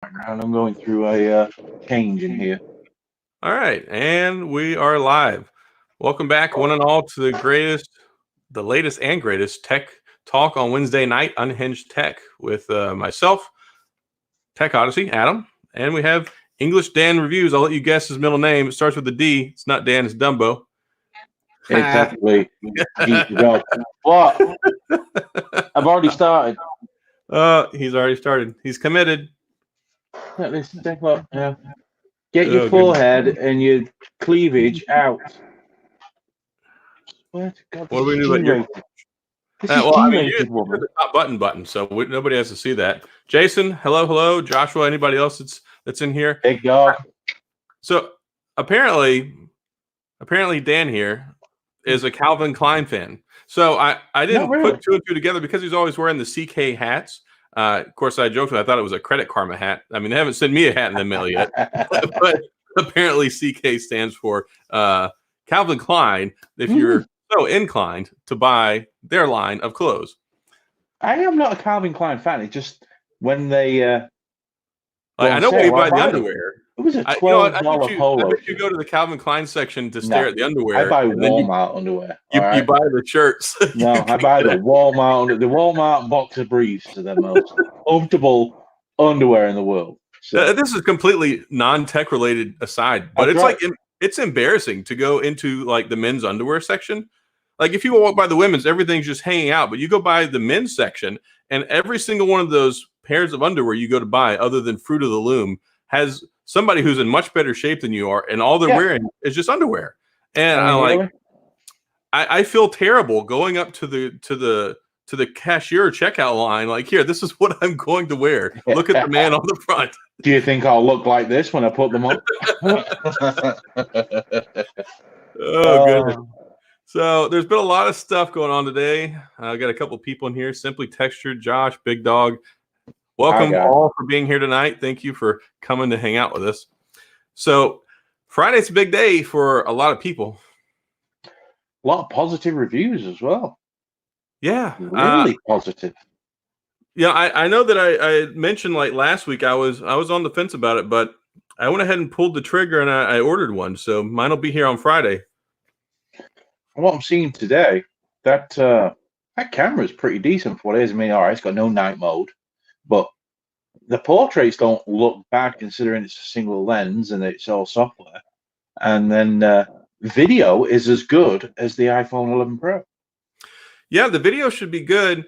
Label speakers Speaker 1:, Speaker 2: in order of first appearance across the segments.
Speaker 1: background. I'm going through a change in here.
Speaker 2: All right, and we are live. Welcome back, one and all, to the latest and greatest tech talk on Wednesday night, Unhinged Tech, with myself, Tech Odyssey, Adam, and we have English Dan Reviews. I'll let you guess his middle name. It starts with a D. It's not Dan, it's Dumbo.
Speaker 1: It's actually geez, God. What? I've already started.
Speaker 2: He's already started. He's committed.
Speaker 1: Let's take a look. Yeah. Get your
Speaker 2: Oh,
Speaker 1: forehead and your cleavage out. Swear to God,
Speaker 2: What do
Speaker 1: this
Speaker 2: we
Speaker 1: is
Speaker 2: do about your?
Speaker 1: G-rated. This is
Speaker 2: Well, I mean, you
Speaker 1: G-rated,
Speaker 2: hit
Speaker 1: woman.
Speaker 2: the top button, so nobody has to see that. Jason, hello. Joshua, anybody else that's in here?
Speaker 1: Big dog.
Speaker 2: So apparently Dan here is a Calvin Klein fan. So I didn't
Speaker 1: really.
Speaker 2: put two and two together because he's always wearing the CK hats. Of course, I joked. I thought it was a Credit Karma hat. I mean, they haven't sent me a hat in the mail yet, but apparently CK stands for Calvin Klein. If you're so inclined to buy their line of clothes,
Speaker 1: I am not a Calvin Klein fan. It's just when they
Speaker 2: I know where you buy the underwear.
Speaker 1: It was a
Speaker 2: I
Speaker 1: $12
Speaker 2: bet
Speaker 1: polo.
Speaker 2: you go to the Calvin Klein section to stare at the underwear.
Speaker 1: I buy Walmart underwear.
Speaker 2: You buy the shirts.
Speaker 1: No, I buy the Walmart. The Walmart boxer briefs are the most comfortable underwear in the world. So.
Speaker 2: This is completely non-tech related aside, but it's embarrassing to go into like the men's underwear section. Like if you walk by the women's, everything's just hanging out, but you go by the men's section, and every single one of those pairs of underwear you go to buy, other than Fruit of the Loom, has somebody who's in much better shape than you are, and all they're wearing is just underwear. And I feel terrible going up to the cashier checkout line. Like, here, this is what I'm going to wear. Look at the man on the front.
Speaker 1: Do you think I'll look like this when I put them on?
Speaker 2: Oh, goodness. So there's been a lot of stuff going on today. I got a couple people in here. Simply Textured, Josh, Big Dog. Welcome all for being here tonight. Thank you for coming to hang out with us. So Friday's a big day for a lot of people.
Speaker 1: A lot of positive reviews as well.
Speaker 2: Yeah.
Speaker 1: Really positive.
Speaker 2: Yeah, I know that I mentioned like last week I was on the fence about it, but I went ahead and pulled the trigger and I ordered one. So mine will be here on Friday.
Speaker 1: What I'm seeing today, that camera is pretty decent for what it is. I mean, all right, it's got no night mode, but the portraits don't look bad considering it's a single lens and it's all software. And then video is as good as the iPhone 11 Pro.
Speaker 2: Yeah, the video should be good.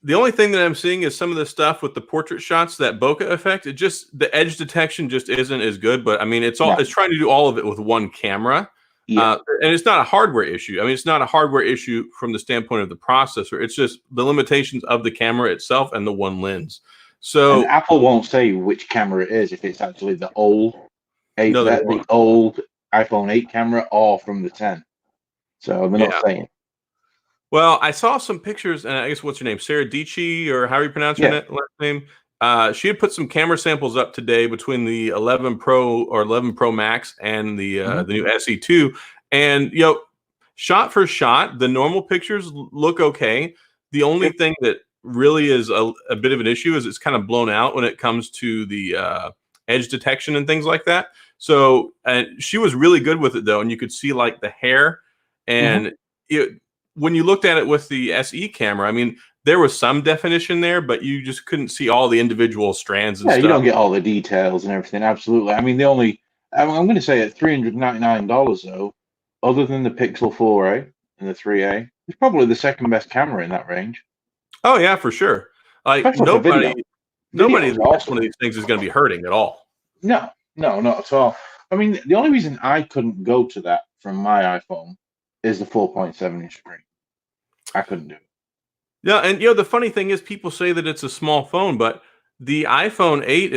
Speaker 2: The only thing that I'm seeing is some of the stuff with the portrait shots, that bokeh effect. The edge detection just isn't as good. But I mean, it's trying to do all of it with one camera. Yeah. And it's not a hardware issue. I mean, it's not a hardware issue from the standpoint of the processor. It's just the limitations of the camera itself and the one lens. So
Speaker 1: Apple won't say which camera it is if it's actually the old the old iPhone 8 camera or from the 10. So they're not saying.
Speaker 2: Well, I saw some pictures, and I guess what's her name, Sarah Dici, or how you pronounce her last name? She had put some camera samples up today between the 11 Pro or 11 Pro Max and the new SE2, and shot for shot, the normal pictures look okay. The only thing that really is a bit of an issue is it's kind of blown out when it comes to the edge detection and things like that. So, and she was really good with it though, and you could see like the hair and when you looked at it with the SE camera, I mean, there was some definition there, but you just couldn't see all the individual strands and stuff.
Speaker 1: You don't get all the details and everything. Absolutely. I mean, I'm going to say at $399 though, other than the Pixel 4a and the 3a, it's probably the second best camera in that range.
Speaker 2: Oh yeah, for sure. Like nobody that's one of these things is going to be hurting at all.
Speaker 1: No, not at all. I mean, the only reason I couldn't go to that from my iPhone is the 4.7-inch screen. I couldn't do it.
Speaker 2: Yeah, and the funny thing is, people say that it's a small phone, but the iPhone 8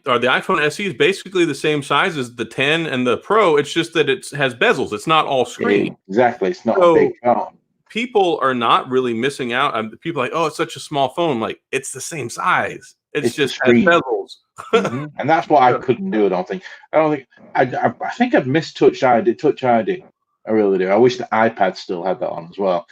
Speaker 2: or the iPhone SE is basically the same size as the 10 and the Pro. It's just that it has bezels. It's not all screen.
Speaker 1: Exactly, it's not a big phone.
Speaker 2: People are not really missing out. People are like, oh, it's such a small phone. Like, it's the same size. It's just has bezels.
Speaker 1: And that's what I couldn't do. I think I've missed Touch ID. I really do. I wish the iPad still had that on as well.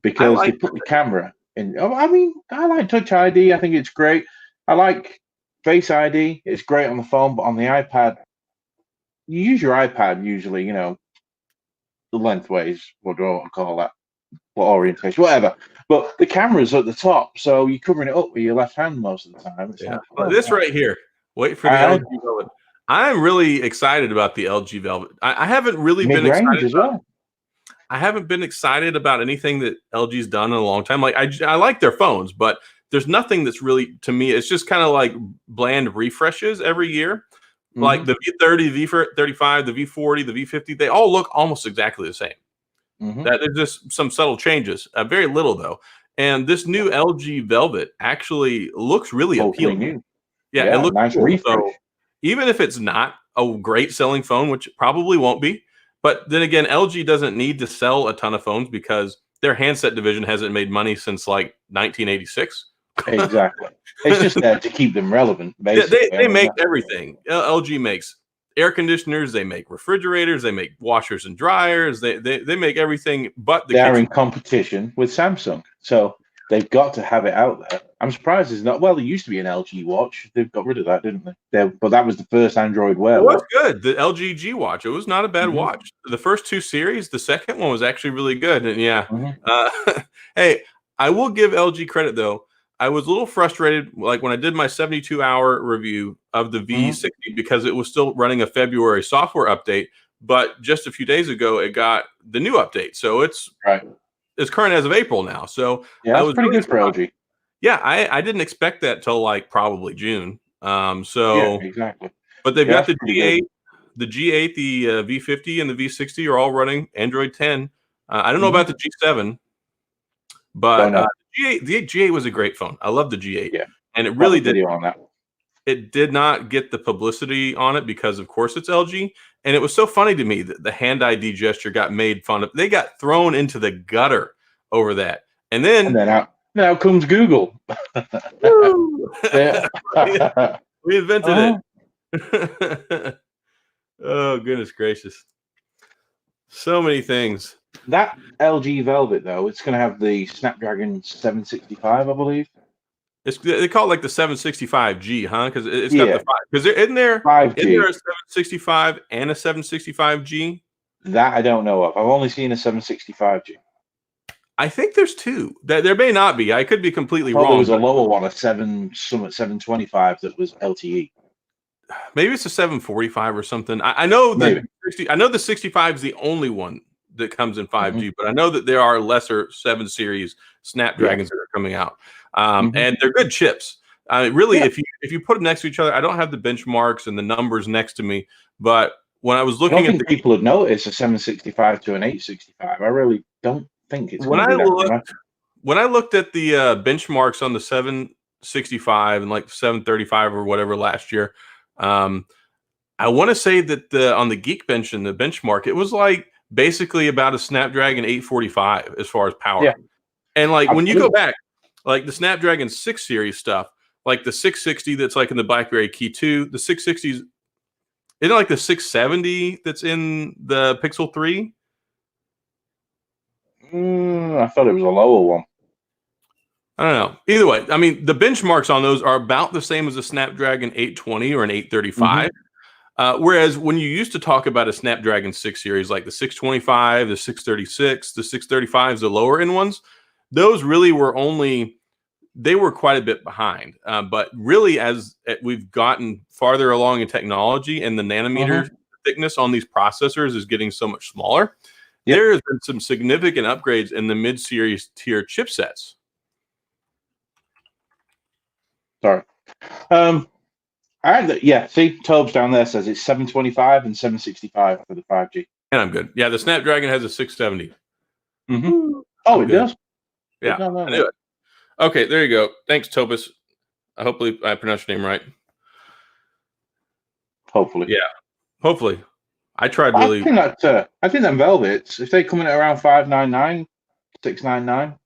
Speaker 1: Because they put the camera in. I mean, I like Touch ID. I think it's great. I like Face ID is great on the phone, but on the iPad, you use your iPad usually, the lengthways, what do I want to call that? What orientation, whatever. But the camera's at the top, so you're covering it up with your left hand most of the time. It's
Speaker 2: Yeah,
Speaker 1: like, oh,
Speaker 2: this right here. Wait for the
Speaker 1: and
Speaker 2: LG Velvet. I'm really excited about the LG Velvet. I haven't really been
Speaker 1: mid-range
Speaker 2: excited
Speaker 1: as
Speaker 2: about.
Speaker 1: well.
Speaker 2: I haven't been excited about anything that LG's done in a long time. Like I like their phones, but there's nothing that's really to me. It's just kind of like bland refreshes every year. Like
Speaker 1: Hmm.
Speaker 2: the V30, the V35, the V40, the V50, they all look almost exactly the same.
Speaker 1: Hmm.
Speaker 2: That there's just some subtle changes, very little though. And this new LG Velvet actually looks really
Speaker 1: Totally
Speaker 2: appealing.
Speaker 1: new.
Speaker 2: Yeah, it
Speaker 1: Yeah,
Speaker 2: looks
Speaker 1: nice
Speaker 2: cool.
Speaker 1: refresh.
Speaker 2: So even if it's not a great selling phone, which it probably won't be, but then again, LG doesn't need to sell a ton of phones because their handset division hasn't made money since like 1986.
Speaker 1: Exactly. It's just there to keep them relevant, basically. I
Speaker 2: They
Speaker 1: mean,
Speaker 2: make everything. LG makes air conditioners, they make refrigerators, they make washers and dryers, they make everything but the
Speaker 1: they're in
Speaker 2: kitchen.
Speaker 1: competition with Samsung, so they've got to have it out there. I'm surprised there's not. Well, there used to be an LG watch. They've got rid of that, didn't they? But that was the first Android
Speaker 2: It
Speaker 1: Wear
Speaker 2: was
Speaker 1: watch.
Speaker 2: good. The LG G watch. It was not a bad
Speaker 1: Hmm.
Speaker 2: watch. The first two series, the second one was actually really good. And yeah,
Speaker 1: Hmm.
Speaker 2: uh, hey, I will give LG credit though. I was a little frustrated, like when I did my 72-hour review of the
Speaker 1: Hmm.
Speaker 2: V60 because it was still running a February software update. But just a few days ago, it got the new update, so
Speaker 1: Right.
Speaker 2: it's current as of April now. So
Speaker 1: Yeah,
Speaker 2: I
Speaker 1: that's
Speaker 2: was
Speaker 1: pretty
Speaker 2: really
Speaker 1: good for
Speaker 2: surprised.
Speaker 1: LG.
Speaker 2: Yeah, I didn't expect that till like probably June.
Speaker 1: Yeah,
Speaker 2: So
Speaker 1: exactly.
Speaker 2: but they've
Speaker 1: Yeah,
Speaker 2: got
Speaker 1: that's pretty good.
Speaker 2: The G8, the V50, and the V60 are all running Android 10. I don't know
Speaker 1: Hmm.
Speaker 2: about the G7,
Speaker 1: Don't
Speaker 2: but
Speaker 1: know.
Speaker 2: the G8 was a great phone. I love the G8,
Speaker 1: Yeah,
Speaker 2: and it
Speaker 1: have a
Speaker 2: really did.
Speaker 1: video on that.
Speaker 2: It did not get the publicity on it because, of course, it's LG. And it was so funny to me that the hand ID gesture got made fun of. They got thrown into the gutter over that, and
Speaker 1: And
Speaker 2: then
Speaker 1: then out now comes Google.
Speaker 2: woo,
Speaker 1: Yeah.
Speaker 2: we, we invented
Speaker 1: Uh-huh.
Speaker 2: it. Oh goodness gracious! So many things.
Speaker 1: That LG Velvet though, it's going to have the Snapdragon 765, I believe.
Speaker 2: They call it like the 765G, huh? Because it's got the
Speaker 1: Yeah,
Speaker 2: five. Because isn't there
Speaker 1: 5G.
Speaker 2: a 765 and a 765G?
Speaker 1: That I don't know of. I've only seen a 765G.
Speaker 2: I think there's two. There may not be. I could be
Speaker 1: I
Speaker 2: completely
Speaker 1: thought there
Speaker 2: wrong,
Speaker 1: was a
Speaker 2: but
Speaker 1: lower one, a 725 that was LTE.
Speaker 2: maybe it's a 745 or something. I know
Speaker 1: Maybe.
Speaker 2: I know the 65 is the only one that comes in
Speaker 1: Hmm.
Speaker 2: 5G, but I know that there are lesser 7 series
Speaker 1: Yeah.
Speaker 2: Snapdragons that are coming out,
Speaker 1: Hmm.
Speaker 2: and they're good chips. Really,
Speaker 1: Yeah.
Speaker 2: if you put them next to each other, I don't have the benchmarks and the numbers next to me, but when I was
Speaker 1: I don't
Speaker 2: looking at
Speaker 1: think people would notice a 765 to an 865. I really don't think it's
Speaker 2: when
Speaker 1: going to
Speaker 2: I
Speaker 1: be that
Speaker 2: looked
Speaker 1: dramatic.
Speaker 2: when I looked at the benchmarks on the 765 and like 735 or whatever last year, um, I want to say that on the Geekbench and the benchmark, it was like basically about a Snapdragon 845 as far as
Speaker 1: Yeah,
Speaker 2: power. And like when you go
Speaker 1: absolutely.
Speaker 2: back, like the Snapdragon 6 series stuff, like the 660 that's like in the BlackBerry Key 2, the 660s, isn't it like the 670 that's in the Pixel 3?
Speaker 1: I thought it was a lower one.
Speaker 2: I don't know. Either way, I mean, the benchmarks on those are about the same as a Snapdragon 820 or an
Speaker 1: Hmm.
Speaker 2: 835. Whereas when you used to talk about a Snapdragon 6 series, like the 625, the 636, the 635s, the lower end ones, those really were they were quite a bit behind. But really, as we've gotten farther along in technology and the
Speaker 1: Hmm.
Speaker 2: nanometer thickness on these processors is getting so much smaller,
Speaker 1: Yep.
Speaker 2: there has been some significant upgrades in the mid-series tier chipsets.
Speaker 1: Sorry. Um, yeah, see, Tobes down there says it's 725 and 765 for the 5G.
Speaker 2: And I'm good. Yeah, the Snapdragon has a 670.
Speaker 1: Hmm.
Speaker 2: Woo,
Speaker 1: Oh,
Speaker 2: I'm
Speaker 1: it
Speaker 2: good.
Speaker 1: does? Did
Speaker 2: Yeah,
Speaker 1: not know
Speaker 2: I knew
Speaker 1: that.
Speaker 2: it. Okay, there you go. Thanks, Tobus. Hopefully, I pronounced your name right.
Speaker 1: Hopefully.
Speaker 2: Yeah, hopefully. I tried
Speaker 1: I
Speaker 2: really.
Speaker 1: think I think them Velvets, if they come in at around 599, 699,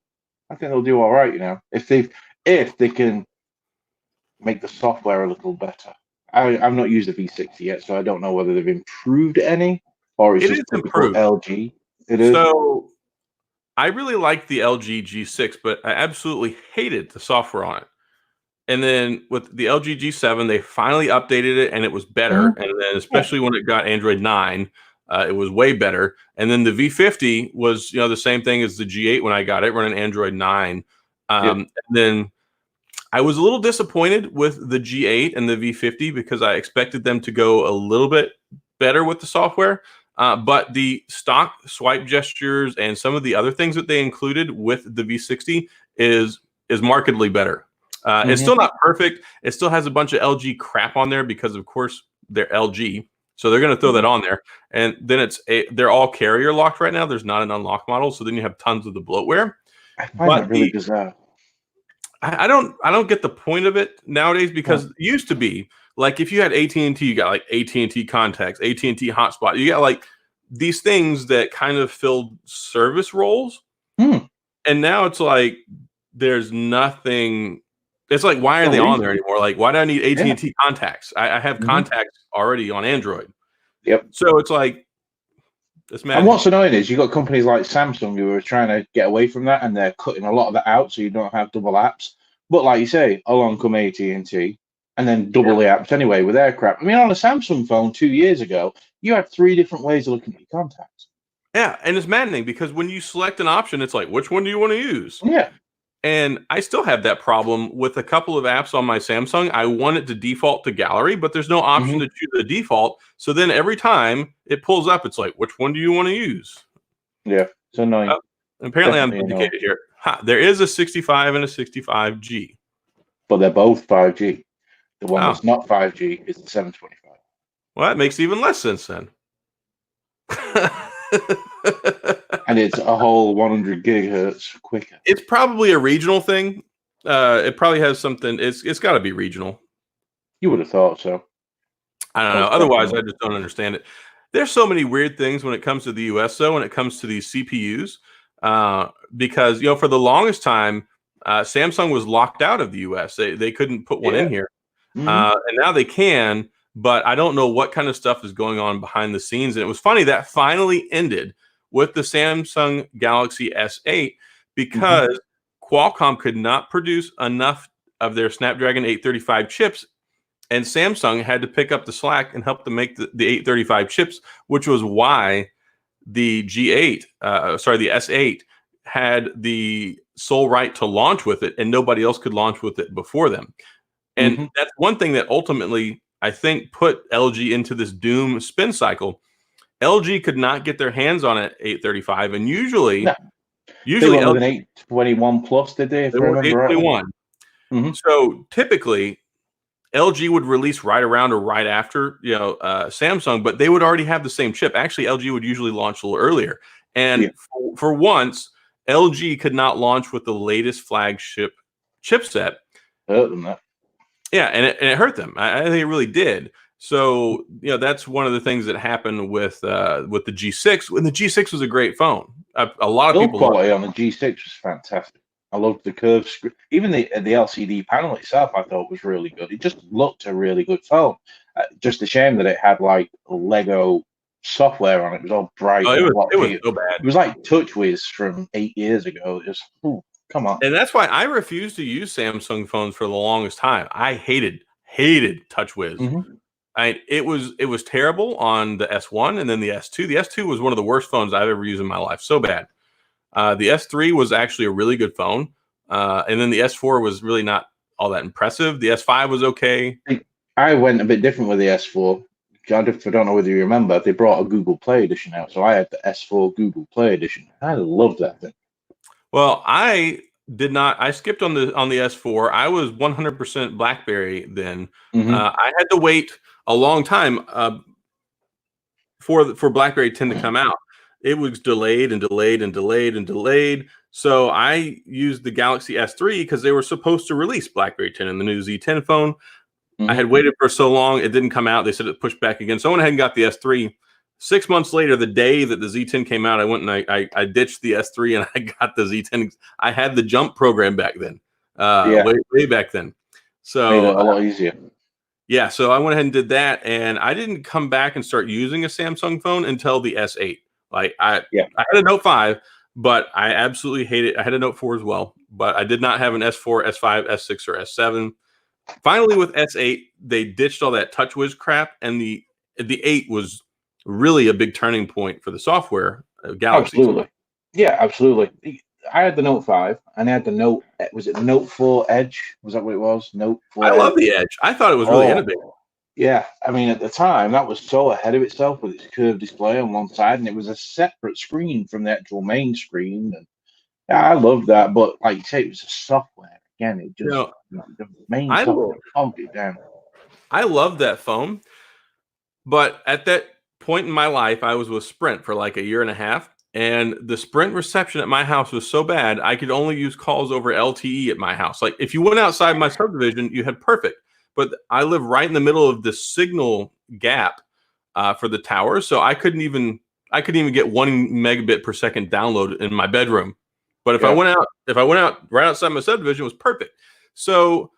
Speaker 1: I think they'll do all right, if they can make the software a little better. I've not used the V60 yet, so I don't know whether they've improved any or it's
Speaker 2: It
Speaker 1: just
Speaker 2: is
Speaker 1: typical
Speaker 2: improved.
Speaker 1: LG. It is.
Speaker 2: So I really like the LG G6, but I absolutely hated the software on it. And then with the LG G7, they finally updated it, and it was better.
Speaker 1: Mhm.
Speaker 2: And then especially when it got Android 9, it was way better. And then the V50 was the same thing as the G8 when I got it, running Android 9.
Speaker 1: Yep.
Speaker 2: And then I was a little disappointed with the G8 and the V50 because I expected them to go a little bit better with the software. But the stock swipe gestures and some of the other things that they included with the V60 is markedly better. It's
Speaker 1: Mhm.
Speaker 2: still not perfect. It still has a bunch of LG crap on there because, of course, they're LG. So they're going to throw that
Speaker 1: Mhm.
Speaker 2: on there. And then they're all carrier locked right now. There's not an unlock model. So then you have tons of the bloatware.
Speaker 1: I find
Speaker 2: But
Speaker 1: that really bizarre.
Speaker 2: I don't get the point of it nowadays because
Speaker 1: No.
Speaker 2: it used to be like if you had AT&T, you got like AT&T contacts, AT&T hotspot. You got like these things that kind of filled service roles.
Speaker 1: Hmm.
Speaker 2: And now it's like there's nothing. It's like, why are
Speaker 1: No
Speaker 2: they on
Speaker 1: reason.
Speaker 2: there anymore? Like, why do I need
Speaker 1: Yeah.
Speaker 2: AT&T contacts? I have
Speaker 1: Mhm.
Speaker 2: contacts already on Android.
Speaker 1: Yep.
Speaker 2: So it's like it's
Speaker 1: And what's
Speaker 2: maddening.
Speaker 1: annoying is you've got companies like Samsung who are trying to get away from that, and they're cutting a lot of that out so you don't have double apps. But like you say, along come AT&T, and then double the apps anyway with their crap. I mean, on a Samsung phone 2 years ago, you had 3 different ways of looking at your contacts.
Speaker 2: Yeah, and it's maddening because when you select an option, it's like, which one do you want to use?
Speaker 1: Yeah.
Speaker 2: And I still have that problem with a couple of apps on my Samsung. I want it to default to gallery, but there's no option
Speaker 1: Hmm.
Speaker 2: to choose the default. So then every time it pulls up, it's like, which one do you want to use?
Speaker 1: Yeah. It's annoying.
Speaker 2: Oh, apparently, I'm
Speaker 1: Definitely annoying.
Speaker 2: vindicated here. There is a 65 and a 65G.
Speaker 1: But they're both 5G. The one
Speaker 2: Oh,
Speaker 1: that's not 5G is the 725.
Speaker 2: well, that makes even less sense then.
Speaker 1: And it's a whole 100 gigahertz quicker.
Speaker 2: It's probably a regional thing. It probably has something. It's got to be regional.
Speaker 1: You would have thought so.
Speaker 2: I don't know.
Speaker 1: Most
Speaker 2: Otherwise, I
Speaker 1: definitely.
Speaker 2: just don't understand it. There's so many weird things when it comes to the US, though, when it comes to these CPUs, because for the longest time, Samsung was locked out of the US. They couldn't put one in
Speaker 1: Yeah.
Speaker 2: here,
Speaker 1: Hmm.
Speaker 2: and now they can. But I don't know what kind of stuff is going on behind the scenes. And it was funny that finally ended with the Samsung Galaxy S8
Speaker 1: Hmm.
Speaker 2: because Qualcomm could not produce enough of their Snapdragon 835 chips, and Samsung had to pick up the slack and help them make the 835 chips, which was why the G8, the S8, had the sole right to launch with it, and nobody else could launch with it before them. And
Speaker 1: Hmm.
Speaker 2: that's one thing that ultimately I think put LG into this doom spin cycle. LG could not get their hands on an 835, and
Speaker 1: No,
Speaker 2: usually,
Speaker 1: they
Speaker 2: usually
Speaker 1: went with
Speaker 2: LG
Speaker 1: an 821 plus, did they?
Speaker 2: they
Speaker 1: If I
Speaker 2: were
Speaker 1: remember rightly.
Speaker 2: 821.
Speaker 1: Hmm.
Speaker 2: So typically, LG would release right around or right after Samsung, but they would already have the same chip. Actually, LG would usually launch a little earlier, and
Speaker 1: Yeah.
Speaker 2: for once, LG could not launch with the latest flagship chipset.
Speaker 1: Hurt them that.
Speaker 2: Yeah, and it hurt them. I think it really did. So that's one of the things that happened with the G6. When the G6 was a great phone, a lot of
Speaker 1: Build
Speaker 2: people loved
Speaker 1: quality on the G6 was fantastic. I loved the curved screen. Even the LCD panel itself, I thought was really good. It just looked a really good phone. Just a shame that it had like Lego software on it. It was all
Speaker 2: it.
Speaker 1: bright
Speaker 2: Oh,
Speaker 1: and
Speaker 2: it was
Speaker 1: blocky.
Speaker 2: so
Speaker 1: It
Speaker 2: bad.
Speaker 1: was like TouchWiz from 8 years ago. It was, ooh, come on.
Speaker 2: And that's why I refused to use Samsung phones for the longest time. I hated TouchWiz.
Speaker 1: Hmm.
Speaker 2: It was terrible on the S1 and then the S2. The S2 was one of the worst phones I've ever used in my life. So bad. The S3 was actually a really good phone, and then the S4 was really not all that impressive. The S5 was okay.
Speaker 1: I went a bit different with the S4. I don't know whether you remember, they brought a Google Play edition out. So I had the S4 Google Play edition. I loved that thing.
Speaker 2: Well, I did not. I skipped on the S4. I was 100% BlackBerry then.
Speaker 1: Hmm.
Speaker 2: I had to wait a long time for BlackBerry 10 to come out. It was delayed and delayed and delayed and delayed. So I used the Galaxy S3 because they were supposed to release BlackBerry 10 in the new Z10 phone. I
Speaker 1: Hmm.
Speaker 2: had waited for so long, it didn't come out. They said it pushed back again. So I went ahead and got the S3. 6 months later, the day that the Z10 came out, I went and I ditched the S3 and I got the Z10. I had the jump program back then,
Speaker 1: Yeah,
Speaker 2: way back then.
Speaker 1: made
Speaker 2: So
Speaker 1: it a lot easier.
Speaker 2: yeah, so I went ahead and did that, and I didn't come back and start using a Samsung phone until the S8. Like
Speaker 1: Yeah.
Speaker 2: I had a Note 5, but I absolutely hate it. I had a Note 4 as well, but I did not have an S4, S5, S6, or S7. Finally, with S8, they ditched all that TouchWiz crap, and the 8 was really a big turning point for the software, Galaxy.
Speaker 1: Absolutely. Yeah, absolutely. I had the Note 5 and I had the Note, was it the Note 4 Edge? Was that what it was? Note
Speaker 2: I
Speaker 1: 4
Speaker 2: love
Speaker 1: Edge.
Speaker 2: the Edge. I thought it was really
Speaker 1: Oh,
Speaker 2: innovative.
Speaker 1: yeah. I mean, at the time, that was so ahead of itself with its curved display on one side, and it was a separate screen from the actual main screen. And yeah, I loved that. But like you say, it was the software. Again, it
Speaker 2: You
Speaker 1: just,
Speaker 2: know,
Speaker 1: the main
Speaker 2: I
Speaker 1: software bogged it down.
Speaker 2: I love that phone, but at that point in my life, I was with Sprint for like a year and a half, and the Sprint reception at my house was so bad I could only use calls over LTE at my house. Like if you went outside my subdivision, you had perfect, but I live right in the middle of this signal gap for the tower, so I couldn't even get 1 megabit per second download in my bedroom. But
Speaker 1: Yeah.
Speaker 2: if I went out right outside my subdivision, it was perfect. So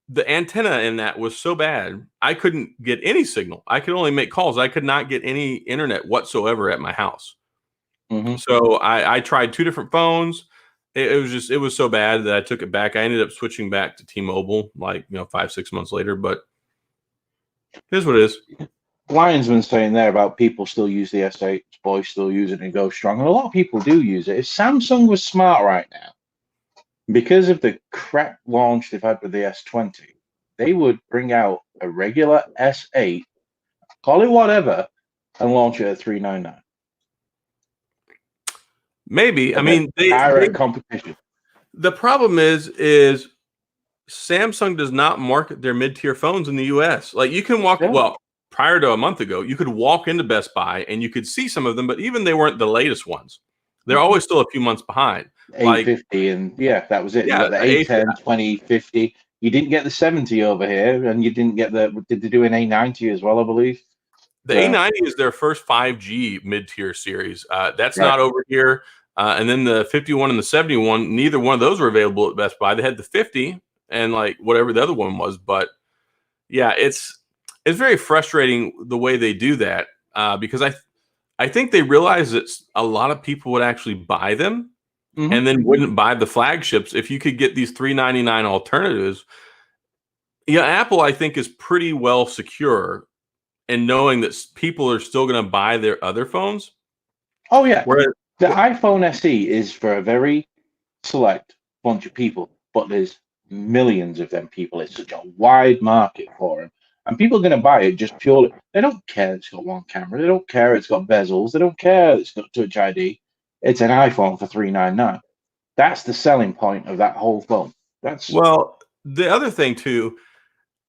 Speaker 2: the antenna in that was so bad, I couldn't get any signal. I could only make calls. I could not get any internet whatsoever at my house.
Speaker 1: Mm-hmm.
Speaker 2: So I tried 2 different phones. It was so bad that I took it back. I ended up switching back to T-Mobile, like 5-6 months later. But here's what it is.
Speaker 1: Lionsman saying there about people still use the S8, boys still use it and go strong. And a lot of people do use it. If Samsung was smart right now, because of the crap launch they've had with the S20, they would bring out a regular S8, call it whatever, and launch it at $399.
Speaker 2: Maybe. I mean,
Speaker 1: direct competition.
Speaker 2: the problem is Samsung does not market their mid-tier phones in the US. Like you can walk, well, prior to a month ago, you could walk into Best Buy and you could see some of them, but even they weren't the latest ones. They're always still a few months behind.
Speaker 1: 850 and yeah, that was it.
Speaker 2: Yeah,
Speaker 1: You got the 810, 20, 50. You didn't get the 70 over here, and you didn't get did they do an A90 as well, I believe?
Speaker 2: The A90 is their first 5G mid-tier series. That's not over here. And then the 51 and the 71, neither one of those were available at Best Buy. They had the 50 and like whatever the other one was. But yeah, it's very frustrating the way they do that because I think they realize that a lot of people would actually buy them and then wouldn't buy the flagships if you could get these $399 alternatives. Yeah, Apple, I think, is pretty well secure in knowing that people are still going to buy their other phones.
Speaker 1: Oh, yeah. The iPhone SE is for a very select bunch of people, but there's millions of them people. It's such a wide market for them. And people are going to buy it just purely. They don't care it's got one camera. They don't care it's got bezels. They don't care it's got Touch ID. It's an iPhone for $399. That's the selling point of that whole phone.
Speaker 2: Well, the other thing too,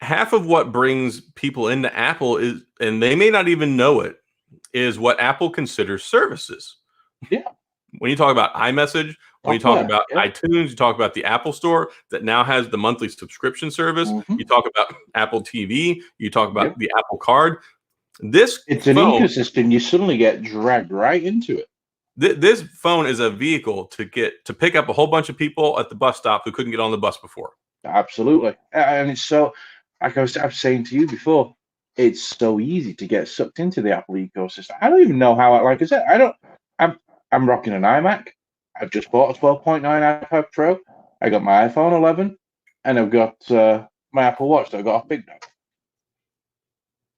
Speaker 2: half of what brings people into Apple is, and they may not even know it, is what Apple considers services.
Speaker 1: Yeah.
Speaker 2: When you talk about iMessage, when you talk about iTunes, you talk about the Apple Store that now has the monthly subscription service. You talk about Apple TV. You talk about the Apple Card. It's
Speaker 1: an ecosystem. You suddenly get dragged right into it.
Speaker 2: This phone is a vehicle to pick up a whole bunch of people at the bus stop who couldn't get on the bus before. Absolutely,
Speaker 1: and it's so, like I was saying to you before, it's so easy to get sucked into the Apple ecosystem. I don't even know how. Like I said, I'm rocking an iMac. I've just bought a 12.9 iPad Pro. I got my iPhone 11, and I've got my Apple Watch that I got off Big Dog,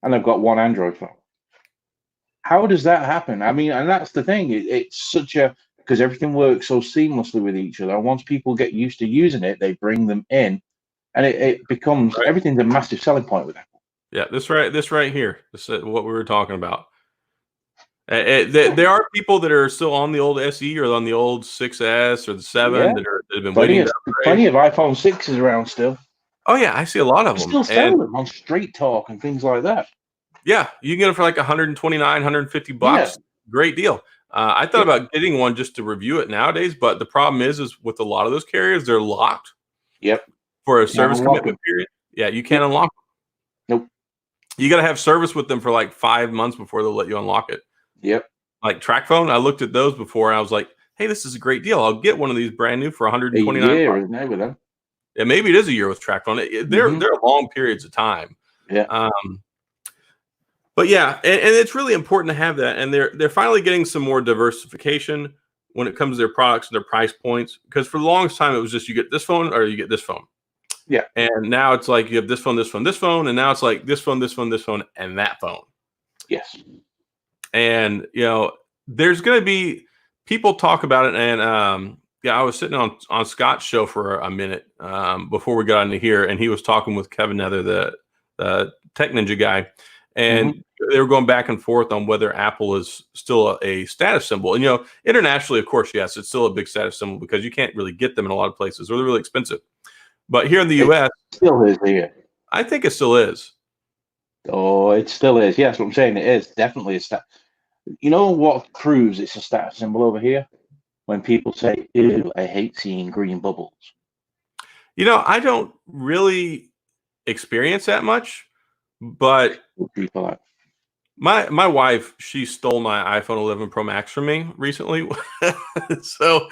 Speaker 1: and I've got one Android phone. How does that happen? I mean, and that's the thing. It's such a, because everything works so seamlessly with each other. And once people get used to using it, they bring them in, and it becomes everything's a massive selling point with Apple.
Speaker 2: Yeah, this right here. This is what we were talking about. There are people that are still on the old SE or on the old 6S or the 7 that have been waiting.
Speaker 1: Plenty of iPhone 6s around still.
Speaker 2: Oh yeah, I see a lot of them.
Speaker 1: Still sell them on Straight Talk and things like that.
Speaker 2: Yeah, you can get them for like $129, $150. Yeah. Great deal. I thought about getting one just to review it nowadays, but the problem is with a lot of those carriers, they're locked.
Speaker 1: Yep.
Speaker 2: For a service commitment period. Yeah, you can't unlock them.
Speaker 1: Nope.
Speaker 2: You got to have service with them for like 5 months before they'll let you unlock it.
Speaker 1: Yep.
Speaker 2: Like TrackPhone, I looked at those before and I was like, hey, this is a great deal. I'll get one of these brand new for $129.
Speaker 1: A year, isn't it, with them?
Speaker 2: Yeah, maybe it is a year with TrackPhone. They're long periods of time.
Speaker 1: Yeah.
Speaker 2: But yeah, and it's really important to have that. And they're finally getting some more diversification when it comes to their products and their price points. Because for the longest time, it was just you get this phone or you get this phone.
Speaker 1: Yeah.
Speaker 2: And now it's like you have this phone, this phone, this phone, and now it's like this phone, this phone, this phone, and that phone.
Speaker 1: Yes.
Speaker 2: And there's going to be people talk about it. And I was sitting on Scott's show for a minute before we got into here, and he was talking with Kevin Nether, the Tech Ninja guy, and they were going back and forth on whether Apple is still a status symbol. And internationally, of course, yes, it's still a big status symbol because you can't really get them in a lot of places, or they're really expensive. But here in the U.S.,
Speaker 1: still is here.
Speaker 2: I think it still is.
Speaker 1: Oh, it still is. Yes, what I'm saying, it is definitely a stat. You know what proves it's a status symbol over here? When people say, "Ew, I hate seeing green bubbles."
Speaker 2: I don't really experience that much, but
Speaker 1: People like,
Speaker 2: my wife, she stole my iPhone 11 Pro Max from me recently. So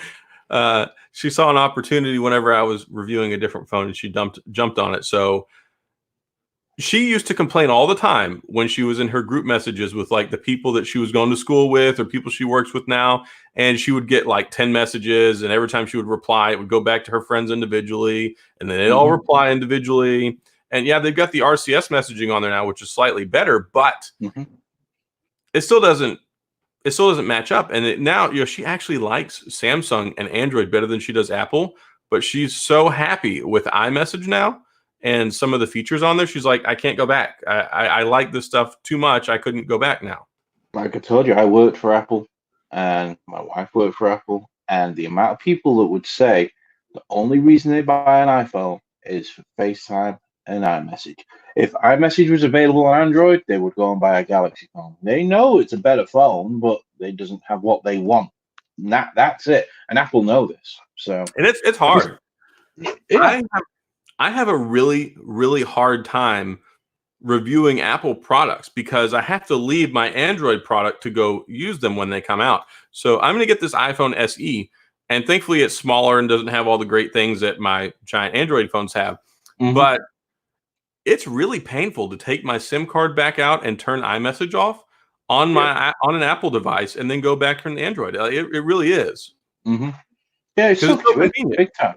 Speaker 2: she saw an opportunity whenever I was reviewing a different phone, and she jumped on it. So she used to complain all the time when she was in her group messages with like the people that she was going to school with or people she works with now. And she would get like 10 messages, and every time she would reply, it would go back to her friends individually, and then they'd all reply individually. And yeah, they've got the RCS messaging on there now, which is slightly better, but it still doesn't match up. And now, she actually likes Samsung and Android better than she does Apple, but she's so happy with iMessage now and some of the features on there. She's like, I can't go back. I like this stuff too much. I couldn't go back now.
Speaker 1: Like I told you, I worked for Apple, and my wife worked for Apple, and the amount of people that would say the only reason they buy an iPhone is for FaceTime and iMessage. If iMessage was available on Android, they would go and buy a Galaxy phone. They know it's a better phone, but it doesn't have what they want. That's it. And Apple know this. So,
Speaker 2: and it's hard.
Speaker 1: Yeah.
Speaker 2: I have a really, really hard time reviewing Apple products because I have to leave my Android product to go use them when they come out. So I'm going to get this iPhone SE, and thankfully it's smaller and doesn't have all the great things that my giant Android phones have. But it's really painful to take my SIM card back out and turn iMessage off on on an Apple device and then go back to an Android. It really is.
Speaker 1: Yeah, it's so convenient. Big time.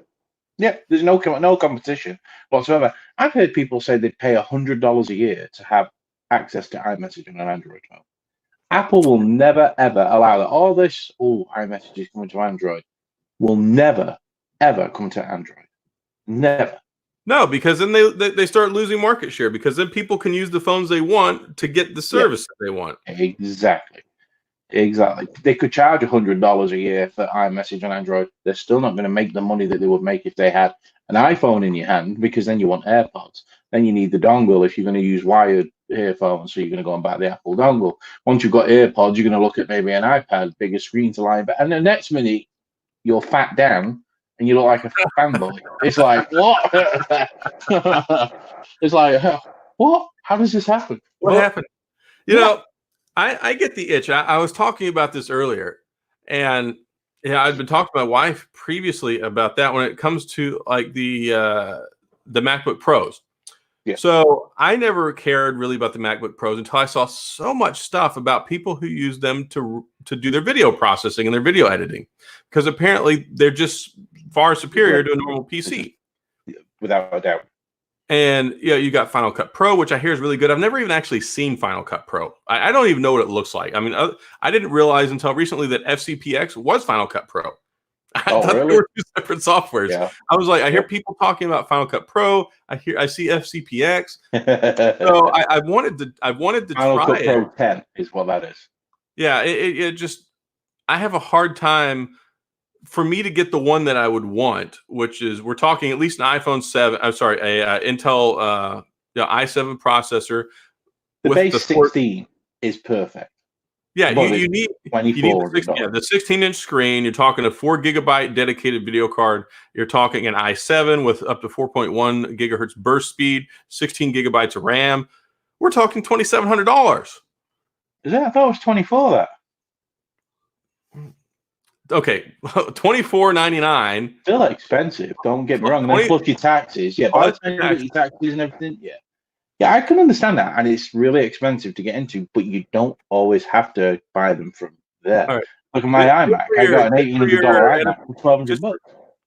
Speaker 1: Yeah, there's no competition whatsoever. I've heard people say they'd pay $100 a year to have access to iMessage on an Android phone. Apple will never ever allow that. All this, iMessage is coming to Android, will never ever come to Android. Never.
Speaker 2: No, because then they start losing market share, because then people can use the phones they want to get the service that they want.
Speaker 1: Exactly. They could charge $100 a year for iMessage on Android. They're still not going to make the money that they would make if they had an iPhone in your hand, because then you want AirPods. Then you need the dongle if you're going to use wired earphones. So you're going to go and buy the Apple dongle. Once you've got AirPods, you're going to look at maybe an iPad, bigger screen to lie back. And the next minute, you're fat down and you look like a fanboy. It's like, what? It's like, what? How does this happen?
Speaker 2: What happened? I get the itch. I was talking about this earlier, and I've been talking to my wife previously about that when it comes to like the MacBook Pros.
Speaker 1: Yeah.
Speaker 2: So I never cared really about the MacBook Pros until I saw so much stuff about people who use them to do their video processing and their video editing, because apparently they're just far superior to a normal PC.
Speaker 1: Without a doubt.
Speaker 2: And you got Final Cut Pro, which I hear is really good. I've never even actually seen Final Cut Pro. I don't even know what it looks like. I mean, I didn't realize until recently that FCPX was Final Cut Pro. I thought
Speaker 1: really?
Speaker 2: they were two separate softwares.
Speaker 1: Yeah.
Speaker 2: I was like, I hear people talking about Final Cut Pro. I see FCPX. So I wanted to
Speaker 1: Final
Speaker 2: try
Speaker 1: Cut
Speaker 2: it.
Speaker 1: Pro 10 is what that is.
Speaker 2: Yeah, it just, I have a hard time for me to get the one that I would want, which is, we're talking at least an iPhone 7. I'm sorry, a Intel i7 processor.
Speaker 1: The base 16 is perfect.
Speaker 2: Yeah, you need the 16-inch screen. You're talking a 4 gigabyte dedicated video card. You're talking an i7 with up to 4.1 gigahertz burst speed, 16 gigabytes of RAM. We're talking $2,700.
Speaker 1: Is that? I thought it was 24. That.
Speaker 2: Okay, $24.99.
Speaker 1: Still expensive. Don't get me wrong. And then plus your taxes. Yeah, by the time you get your taxes and everything, yeah, I can understand that, and it's really expensive to get into. But you don't always have to buy them from there.
Speaker 2: All right.
Speaker 1: Look at my iMac. I got an $1,800 iMac for $1,200 bucks.